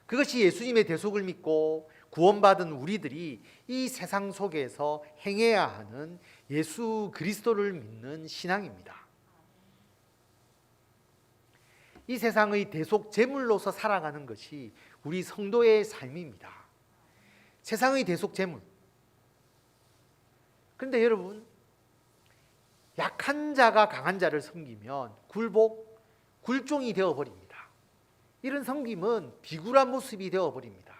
그것이 예수님의 대속을 믿고 구원받은 우리들이 이 세상 속에서 행해야 하는 예수 그리스도를 믿는 신앙입니다. 이 세상의 대속 제물로서 살아가는 것이 우리 성도의 삶입니다. 세상의 대속 제물. 그런데 여러분, 약한 자가 강한 자를 섬기면 굴복, 굴종이 되어버립니다. 이런 섬김은 비굴한 모습이 되어버립니다.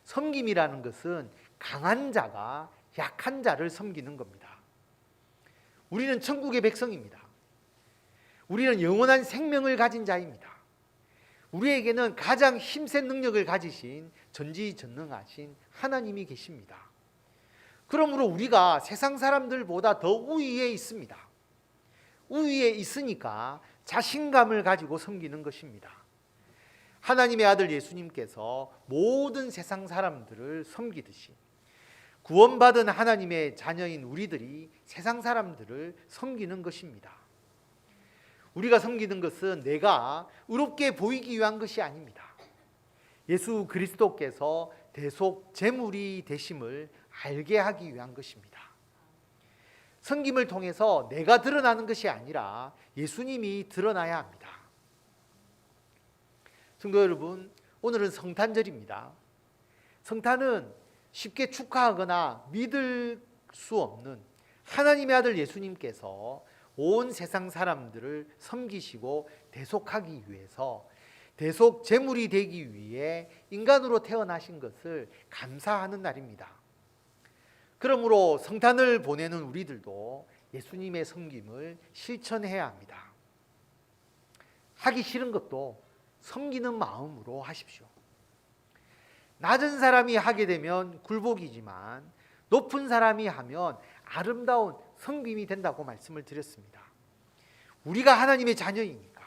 섬김이라는 것은 강한 자가 약한 자를 섬기는 겁니다. 우리는 천국의 백성입니다. 우리는 영원한 생명을 가진 자입니다. 우리에게는 가장 힘센 능력을 가지신 전지전능하신 하나님이 계십니다. 그러므로 우리가 세상 사람들보다 더 우위에 있습니다. 우위에 있으니까 자신감을 가지고 섬기는 것입니다. 하나님의 아들 예수님께서 모든 세상 사람들을 섬기듯이 구원받은 하나님의 자녀인 우리들이 세상 사람들을 섬기는 것입니다. 우리가 섬기는 것은 내가 의롭게 보이기 위한 것이 아닙니다. 예수 그리스도께서 대속 제물이 되심을 알게 하기 위한 것입니다. 섬김을 통해서 내가 드러나는 것이 아니라 예수님이 드러나야 합니다. 성도 여러분, 오늘은 성탄절입니다. 성탄은 쉽게 축하하거나 믿을 수 없는 하나님의 아들 예수님께서 온 세상 사람들을 섬기시고 대속하기 위해서 대속 제물이 되기 위해 인간으로 태어나신 것을 감사하는 날입니다. 그러므로 성탄을 보내는 우리들도 예수님의 섬김을 실천해야 합니다. 하기 싫은 것도 섬기는 마음으로 하십시오. 낮은 사람이 하게 되면 굴복이지만 높은 사람이 하면 아름다운 섬김이 된다고 말씀을 드렸습니다. 우리가 하나님의 자녀이니까,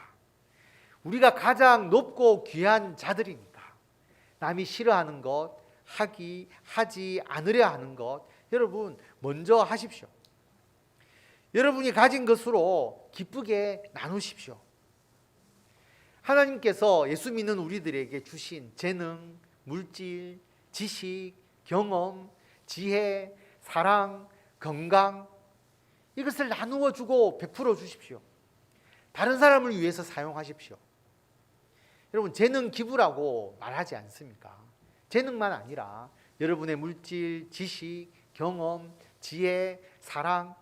우리가 가장 높고 귀한 자들이니까 남이 싫어하는 것, 하지 않으려 하는 것, 여러분 먼저 하십시오. 여러분이 가진 것으로 기쁘게 나누십시오. 하나님께서 예수 믿는 우리들에게 주신 재능, 물질, 지식, 경험, 지혜, 사랑, 건강, 이것을 나누어 주고 베풀어 주십시오. 다른 사람을 위해서 사용하십시오. 여러분, 재능 기부라고 말하지 않습니까? 재능만 아니라 여러분의 물질, 지식, 경험, 지혜, 사랑,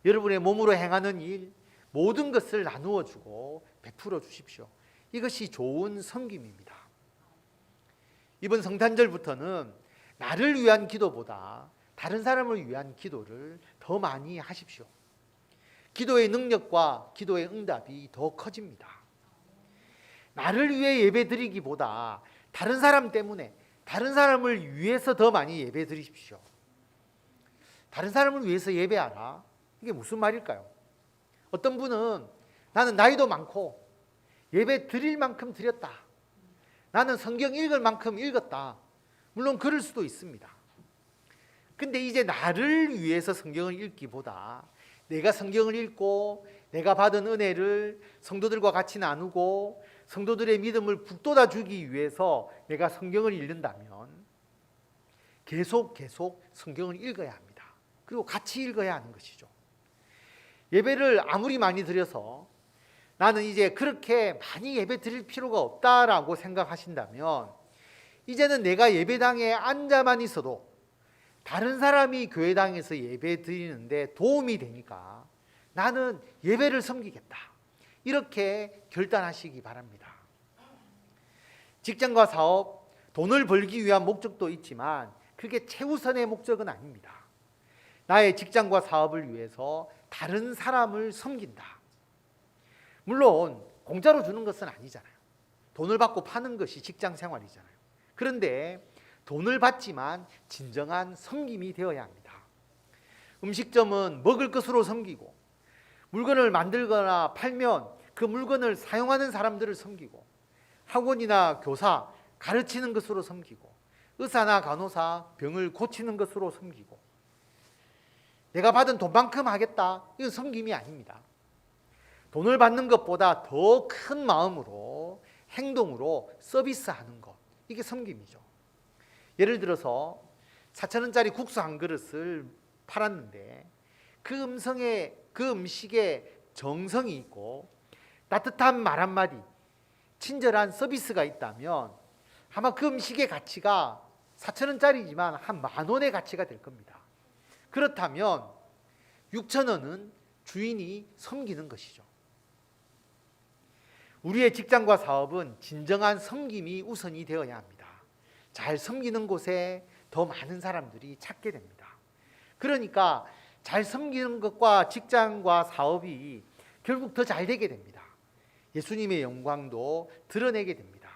여러분의 몸으로 행하는 일, 모든 것을 나누어 주고 베풀어 주십시오. 이것이 좋은 섬김입니다. 이번 성탄절부터는 나를 위한 기도보다 다른 사람을 위한 기도를 더 많이 하십시오. 기도의 능력과 기도의 응답이 더 커집니다. 나를 위해 예배 드리기보다 다른 사람 때문에, 다른 사람을 위해서 더 많이 예배 드리십시오. 다른 사람을 위해서 예배하라. 이게 무슨 말일까요? 어떤 분은 나는 나이도 많고 예배 드릴 만큼 드렸다. 나는 성경 읽을 만큼 읽었다. 물론 그럴 수도 있습니다. 근데 이제 나를 위해서 성경을 읽기보다 내가 성경을 읽고 내가 받은 은혜를 성도들과 같이 나누고 성도들의 믿음을 북돋아 주기 위해서 내가 성경을 읽는다면 계속 성경을 읽어야 합니다. 그리고 같이 읽어야 하는 것이죠. 예배를 아무리 많이 드려서 나는 이제 그렇게 많이 예배 드릴 필요가 없다라고 생각하신다면 이제는 내가 예배당에 앉아만 있어도 다른 사람이 교회당에서 예배 드리는데 도움이 되니까 나는 예배를 섬기겠다. 이렇게 결단하시기 바랍니다. 직장과 사업, 돈을 벌기 위한 목적도 있지만 그게 최우선의 목적은 아닙니다. 나의 직장과 사업을 위해서 다른 사람을 섬긴다. 물론 공짜로 주는 것은 아니잖아요. 돈을 받고 파는 것이 직장 생활이잖아요. 그런데 돈을 받지만 진정한 섬김이 되어야 합니다. 음식점은 먹을 것으로 섬기고, 물건을 만들거나 팔면 그 물건을 사용하는 사람들을 섬기고, 학원이나 교사 가르치는 것으로 섬기고, 의사나 간호사 병을 고치는 것으로 섬기고, 내가 받은 돈만큼 하겠다, 이건 섬김이 아닙니다. 돈을 받는 것보다 더 큰 마음으로, 행동으로 서비스하는 것, 이게 섬김이죠. 예를 들어서 4,000원짜리 국수 한 그릇을 팔았는데 그 음식에 정성이 있고 따뜻한 말 한마디, 친절한 서비스가 있다면 아마 그 음식의 가치가 4,000원짜리지만 한 10,000원의 가치가 될 겁니다. 그렇다면 6,000원은 주인이 섬기는 것이죠. 우리의 직장과 사업은 진정한 섬김이 우선이 되어야 합니다. 잘 섬기는 곳에 더 많은 사람들이 찾게 됩니다. 그러니까 잘 섬기는 것과 직장과 사업이 결국 더 잘 되게 됩니다. 예수님의 영광도 드러내게 됩니다.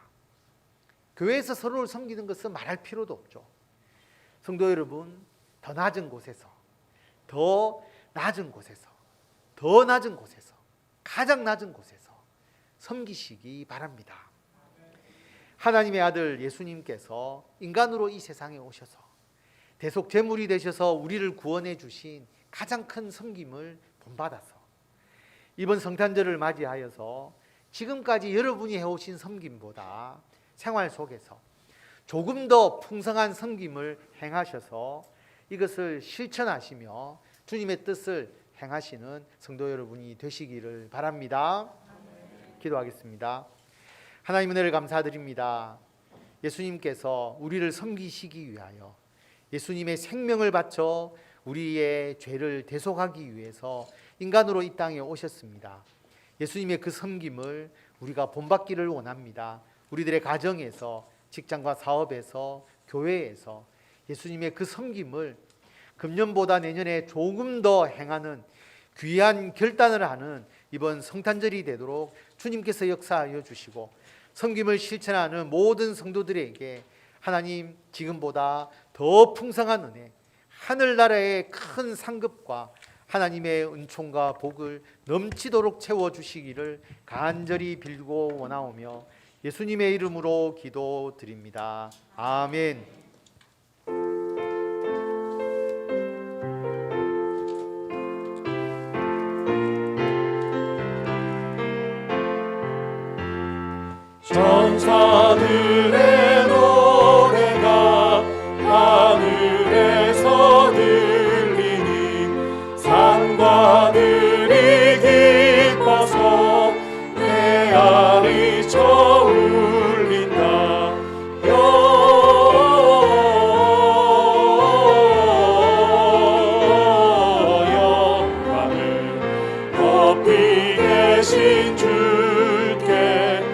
교회에서 서로를 섬기는 것은 말할 필요도 없죠. 성도 여러분, 더 낮은 곳에서, 더 낮은 곳에서, 더 낮은 곳에서, 가장 낮은 곳에서 섬기시기 바랍니다. 하나님의 아들 예수님께서 인간으로 이 세상에 오셔서 대속 제물이 되셔서 우리를 구원해 주신 가장 큰 섬김을 본받아서 이번 성탄절을 맞이하여서 지금까지 여러분이 해오신 섬김보다 생활 속에서 조금 더 풍성한 섬김을 행하셔서 이것을 실천하시며 주님의 뜻을 행하시는 성도 여러분이 되시기를 바랍니다. 기도하겠습니다. 하나님 은혜를 감사드립니다. 예수님께서 우리를 섬기시기 위하여 예수님의 생명을 바쳐 우리의 죄를 대속하기 위해서 인간으로 이 땅에 오셨습니다. 예수님의 그 섬김을 우리가 본받기를 원합니다. 우리들의 가정에서, 직장과 사업에서, 교회에서 예수님의 그 섬김을 금년보다 내년에 조금 더 행하는 귀한 결단을 하는 이번 성탄절이 되도록 주님께서 역사하여 주시고, 섬김을 실천하는 모든 성도들에게 하나님 지금보다 더 풍성한 은혜, 하늘나라의 큰 상급과 하나님의 은총과 복을 넘치도록 채워주시기를 간절히 빌고 원하오며 예수님의 이름으로 기도드립니다. 아멘. 전사들의 노래가 하늘에서 들리니 산과들이 기뻐서 메아리 쳐 울린다. 영광을 높이 계신 주께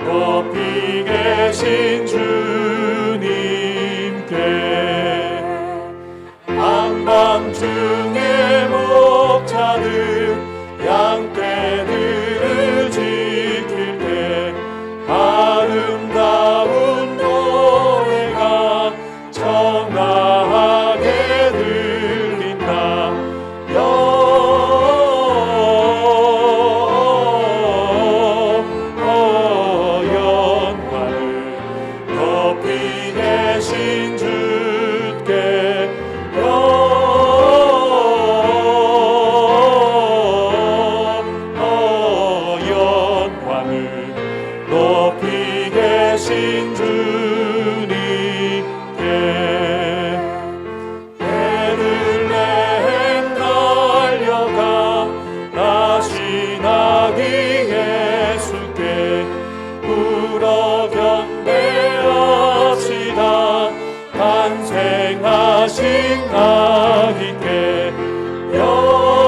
높이 계신 주님께 한밤중에 목자들 양떼들을 지킬 때 아름다운 노래가 청아하게 들린다. 높이 계신 주께 영광을 높이 계신 주님께 베들레헴 달려가 나시나기 예수께 울어 경배합시다. 탄생하신 아기께 영광을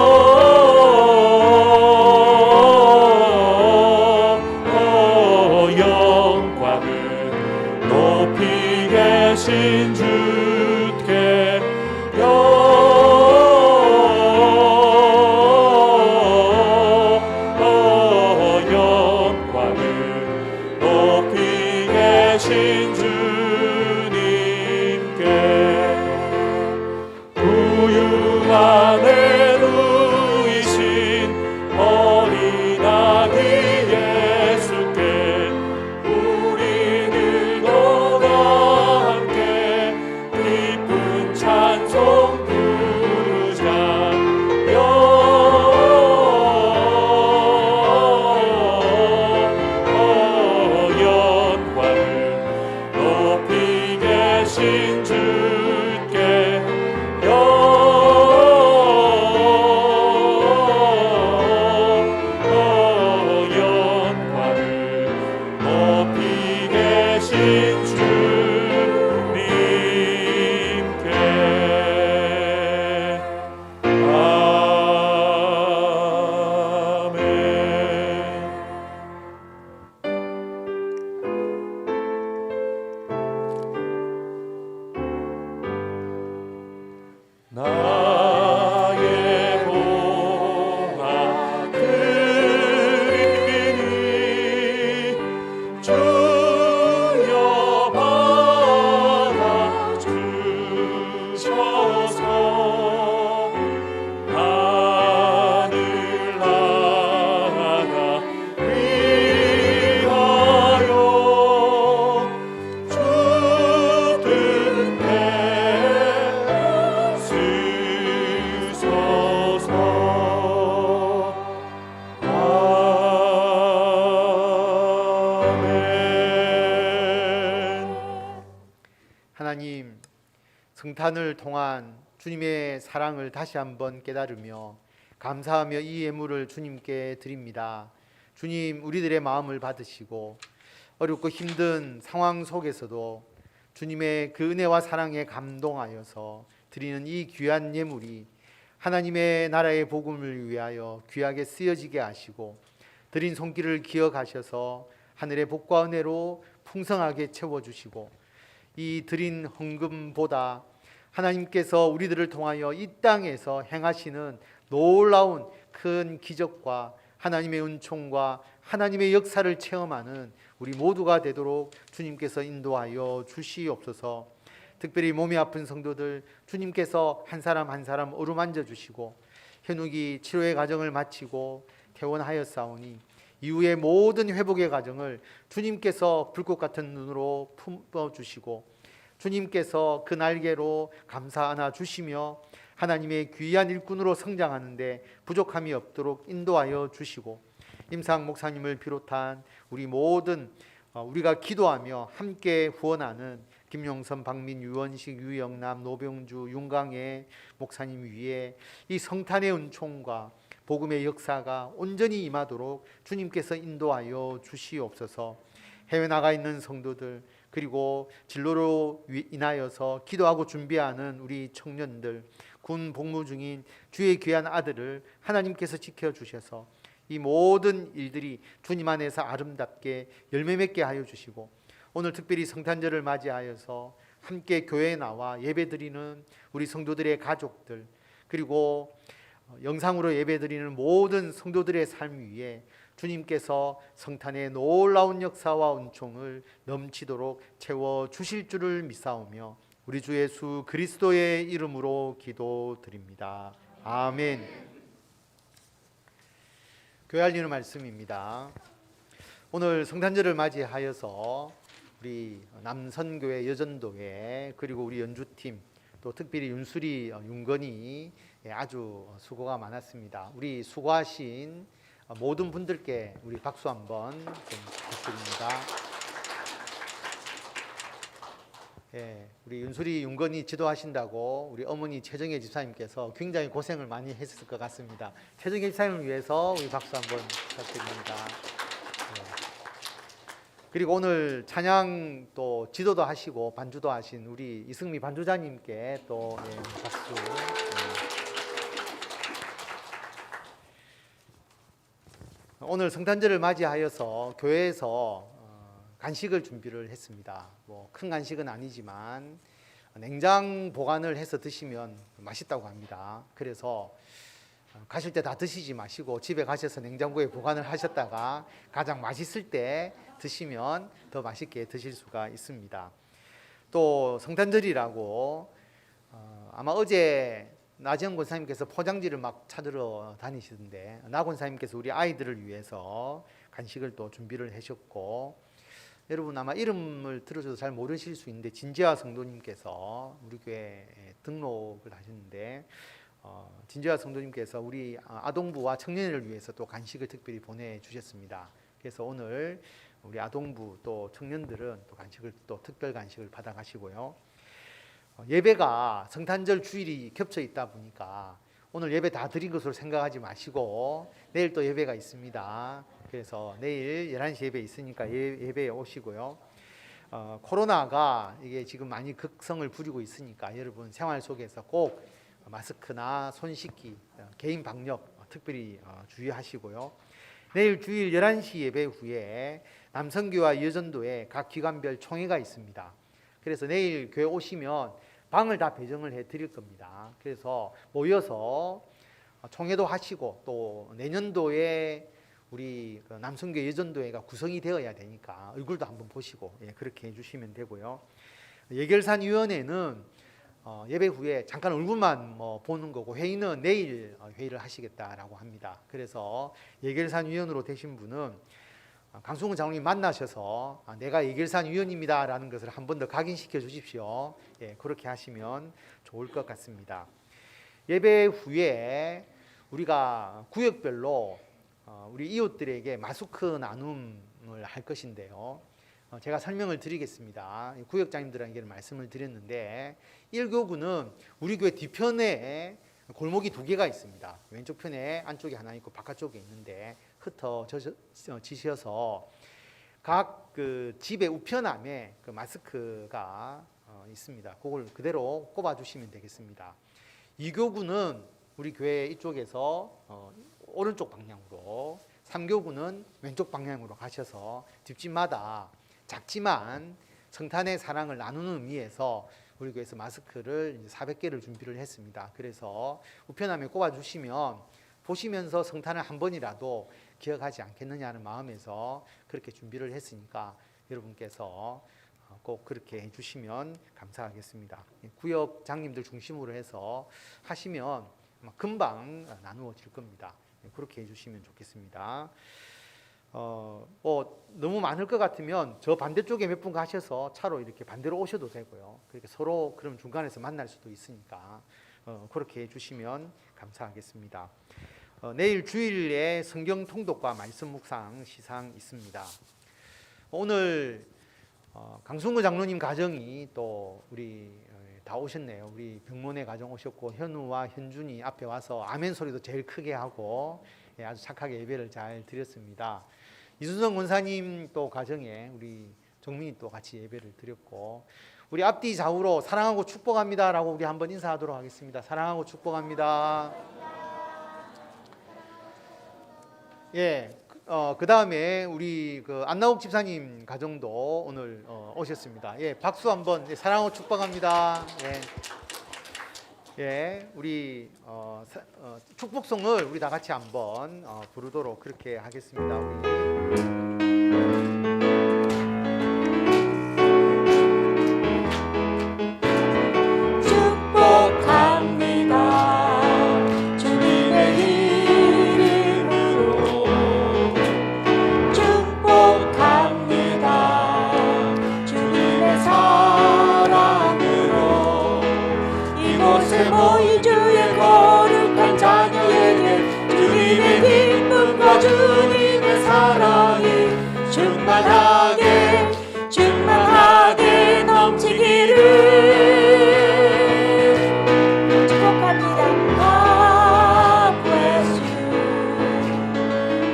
하나님, 성탄을 통한 주님의 사랑을 다시 한번 깨달으며 감사하며 이 예물을 주님께 드립니다. 주님, 우리들의 마음을 받으시고 어렵고 힘든 상황 속에서도 주님의 그 은혜와 사랑에 감동하여서 드리는 이 귀한 예물이 하나님의 나라의 복음을 위하여 귀하게 쓰여지게 하시고 드린 손길을 기억하셔서 하늘의 복과 은혜로 풍성하게 채워주시고 이 드린 헌금보다 하나님께서 우리들을 통하여 이 땅에서 행하시는 놀라운 큰 기적과 하나님의 은총과 하나님의 역사를 체험하는 우리 모두가 되도록 주님께서 인도하여 주시옵소서. 특별히 몸이 아픈 성도들 주님께서 한 사람 한 사람 어루만져 주시고 현욱이 치료의 과정을 마치고 퇴원하였사오니 이후의 모든 회복의 과정을 주님께서 불꽃 같은 눈으로 품어주시고 주님께서 그 날개로 감사 안아 주시며 하나님의 귀한 일꾼으로 성장하는데 부족함이 없도록 인도하여 주시고 임상 목사님을 비롯한 우리 모든 우리가 기도하며 함께 후원하는 김용선, 박민, 유원식, 유영남, 노병주, 윤강혜 목사님 위에 이 성탄의 은총과 복음의 역사가 온전히 임하도록 주님께서 인도하여 주시옵소서. 해외 나가 있는 성도들 그리고 진로로 인하여서 기도하고 준비하는 우리 청년들, 군 복무 중인 주의 귀한 아들을 하나님께서 지켜주셔서 이 모든 일들이 주님 안에서 아름답게 열매 맺게 하여 주시고 오늘 특별히 성탄절을 맞이하여서 함께 교회에 나와 예배드리는 우리 성도들의 가족들 그리고 영상으로 예배드리는 모든 성도들의 삶 위에 주님께서 성탄의 놀라운 역사와 은총을 넘치도록 채워주실 줄을 믿사오며 우리 주 예수 그리스도의 이름으로 기도드립니다. 아멘. 교회 알리는 말씀입니다. 오늘 성탄절을 맞이하여서 우리 남선교회, 여전도회 그리고 우리 연주팀 또 특별히 윤수리, 윤건이 아주 수고가 많았습니다. 우리 수고하신 모든 분들께 우리 박수 한번 좀 부탁드립니다. 우리 윤수리, 윤건이 지도하신다고 우리 어머니 최정혜 집사님께서 굉장히 고생을 많이 했을 것 같습니다. 최정혜 집사님을 위해서 우리 박수 한번 부탁드립니다. 그리고 오늘 찬양 또 지도도 하시고 반주도 하신 우리 이승미 반주자님께 또 박수. 오늘 성탄절을 맞이하여서 교회에서 간식을 준비를 했습니다. 뭐 큰 간식은 아니지만 냉장 보관을 해서 드시면 맛있다고 합니다. 그래서 가실 때 다 드시지 마시고 집에 가셔서 냉장고에 보관을 하셨다가 가장 맛있을 때 드시면 더 맛있게 드실 수가 있습니다. 또 성탄절이라고 아마 어제 나지영 권사님께서 포장지를 막 찾으러 다니시던데 나 권사님께서 우리 아이들을 위해서 간식을 또 준비를 하셨고 여러분 아마 이름을 들으셔도 잘 모르실 수 있는데 진재화 성도님께서 우리 교회에 등록을 하셨는데 진재화 성도님께서 우리 아동부와 청년을 위해서 또 간식을 특별히 보내주셨습니다. 그래서 오늘 우리 아동부 또 청년들은 또 간식을 또 특별 간식을 받아가시고요. 예배가 성탄절 주일이 겹쳐 있다 보니까 오늘 예배 다 드린 것으로 생각하지 마시고 내일 또 예배가 있습니다. 그래서 내일 11시 예배 있으니까 예배에 오시고요. 코로나가 이게 지금 많이 극성을 부리고 있으니까 여러분 생활 속에서 꼭 마스크나 손 씻기, 개인 방역 특별히 주의하시고요. 내일 주일 11시 예배 후에 남성교와 여전도에 각 기관별 총회가 있습니다. 그래서 내일 교회 오시면 방을 다 배정을 해 드릴 겁니다. 그래서 모여서 총회도 하시고 또 내년도에 우리 남성교 여전도회가 구성이 되어야 되니까 얼굴도 한번 보시고 그렇게 해주시면 되고요. 예결산위원회는 예배 후에 잠깐 얼굴만 보는 거고 회의는 내일 회의를 하시겠다라고 합니다. 그래서 예결산위원으로 되신 분은 강승훈 장로님 만나셔서 내가 예결산 위원입니다 라는 것을 한 번 더 각인시켜 주십시오. 그렇게 하시면 좋을 것 같습니다. 예배 후에 우리가 구역별로 우리 이웃들에게 마스크 나눔을 할 것인데요. 제가 설명을 드리겠습니다. 구역장님들에게는 말씀을 드렸는데 1교구는 우리 교회 뒤편에 골목이 두 개가 있습니다. 왼쪽 편에 안쪽에 하나 있고 바깥쪽에 있는데 흩어지셔서 각 그 집의 우편함에 그 마스크가 있습니다. 그걸 그대로 꼽아주시면 되겠습니다. 2교구는 우리 교회 이쪽에서 오른쪽 방향으로, 3교구는 왼쪽 방향으로 가셔서 집집마다 작지만 성탄의 사랑을 나누는 의미에서 우리 교회에서 마스크를 400개를 준비를 했습니다. 그래서 우편함에 꼽아주시면 보시면서 성탄을 한 번이라도 기억하지 않겠느냐는 마음에서 그렇게 준비를 했으니까 여러분께서 꼭 그렇게 해주시면 감사하겠습니다. 구역장님들 중심으로 해서 하시면 아마 금방 나누어질 겁니다. 그렇게 해주시면 좋겠습니다. 너무 많을 것 같으면 저 반대쪽에 몇 분 가셔서 차로 이렇게 반대로 오셔도 되고요. 그렇게 서로 그럼 중간에서 만날 수도 있으니까 그렇게 해주시면 감사하겠습니다. 내일 주일에 성경 통독과 말씀 묵상 시상 있습니다. 오늘 강승구 장로님 가정이 또 우리 다 오셨네요. 우리 병문의 가정 오셨고 현우와 현준이 앞에 와서 아멘 소리도 제일 크게 하고 아주 착하게 예배를 잘 드렸습니다. 이순성 권사님 또 가정에 우리 정민이 또 같이 예배를 드렸고 우리 앞뒤 좌우로 사랑하고 축복합니다라고 우리 한번 인사하도록 하겠습니다. 사랑하고 축복합니다. 그 다음에 우리 그 안나옥 집사님 가정도 오늘 오셨습니다. 박수 한번. 사랑하고 축복합니다. 우리 축복송을 우리 다 같이 한번 부르도록 그렇게 하겠습니다. 축복합니다. 주님의 이름으로 축복합니다. 주님의 사랑으로 이곳에 모인 주의 거룩한 자녀에게 주님의 기쁨과 주님의 사랑이 충만하게 넘치기를 축복합니다. God bless you.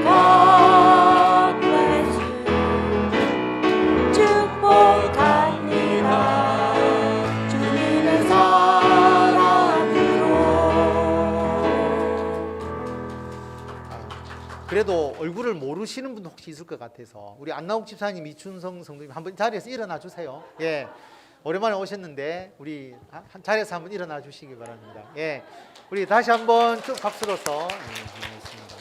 God bless you. 축복합니다. 주님의 사랑으로. 그래도 얼굴을 모르시는 분 혹시 있을 것 같아서 우리 안나옥 집사님, 이춘성 성도님 한번 자리에서 일어나 주세요. 오랜만에 오셨는데 우리 자리에서 한번 일어나 주시기 바랍니다. 우리 다시 한번 쭉 박수로서 고맙습니다.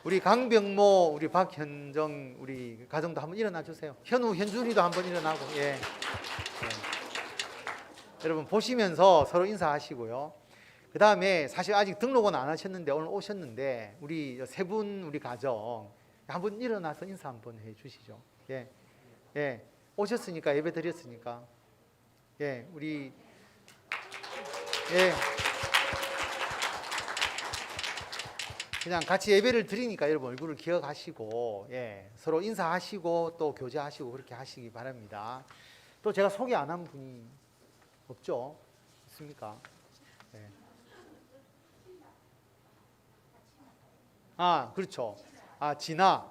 우리 강병모, 우리 박현정, 우리 가정도 한번 일어나 주세요. 현우, 현준이도 한번 일어나고. 여러분 보시면서 서로 인사하시고요. 그 다음에 사실 아직 등록은 안 하셨는데 오늘 오셨는데 우리 세 분 우리 가정 한번 일어나서 인사 한번 해주시죠. 오셨으니까 예배 드렸으니까 우리 그냥 같이 예배를 드리니까 여러분 얼굴을 기억하시고 서로 인사하시고 또 교제하시고 그렇게 하시기 바랍니다. 또 제가 소개 안 한 분이 없죠? 있습니까? 그렇죠. 진아.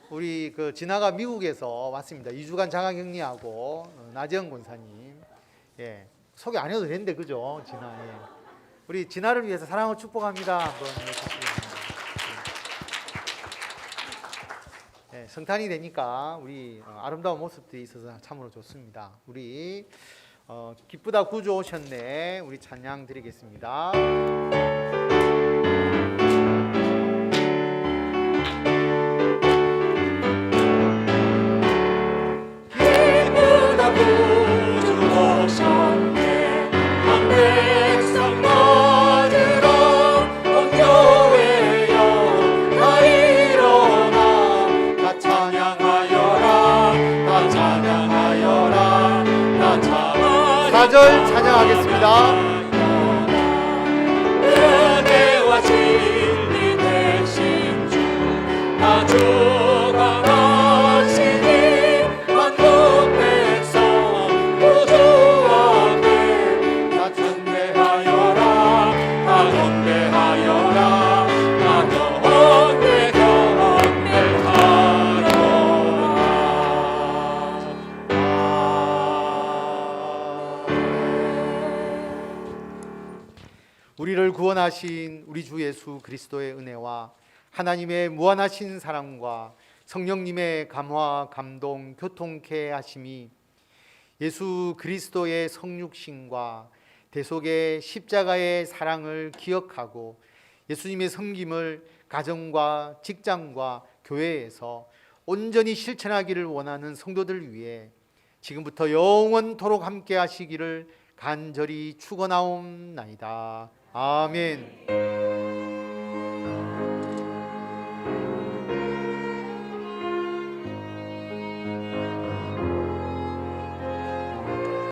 우리 그 진아가 미국에서 왔습니다. 2주간 장학격리하고 나재영 권사님. 소개 안 해도 되는데 그죠? 진아. 우리 진아를 위해서 사랑을 축복합니다. 한번 해주시기 바랍니다. 성탄이 되니까 우리 아름다운 모습들이 있어서 참으로 좋습니다. 우리 기쁘다 구주 오셨네. 우리 찬양 드리겠습니다. 사절 찬양하겠습니다. 은혜와 진리 되신 주 나 주가 하시니 우리를 구원하신 우리 주 예수 그리스도의 은혜와 하나님의 무한하신 사랑과 성령님의 감화, 감동, 교통케 하심이 예수 그리스도의 성육신과 대속의 십자가의 사랑을 기억하고 예수님의 섬김을 가정과 직장과 교회에서 온전히 실천하기를 원하는 성도들 위해 지금부터 영원토록 함께 하시기를 간절히 축원하옵나이다. 아멘.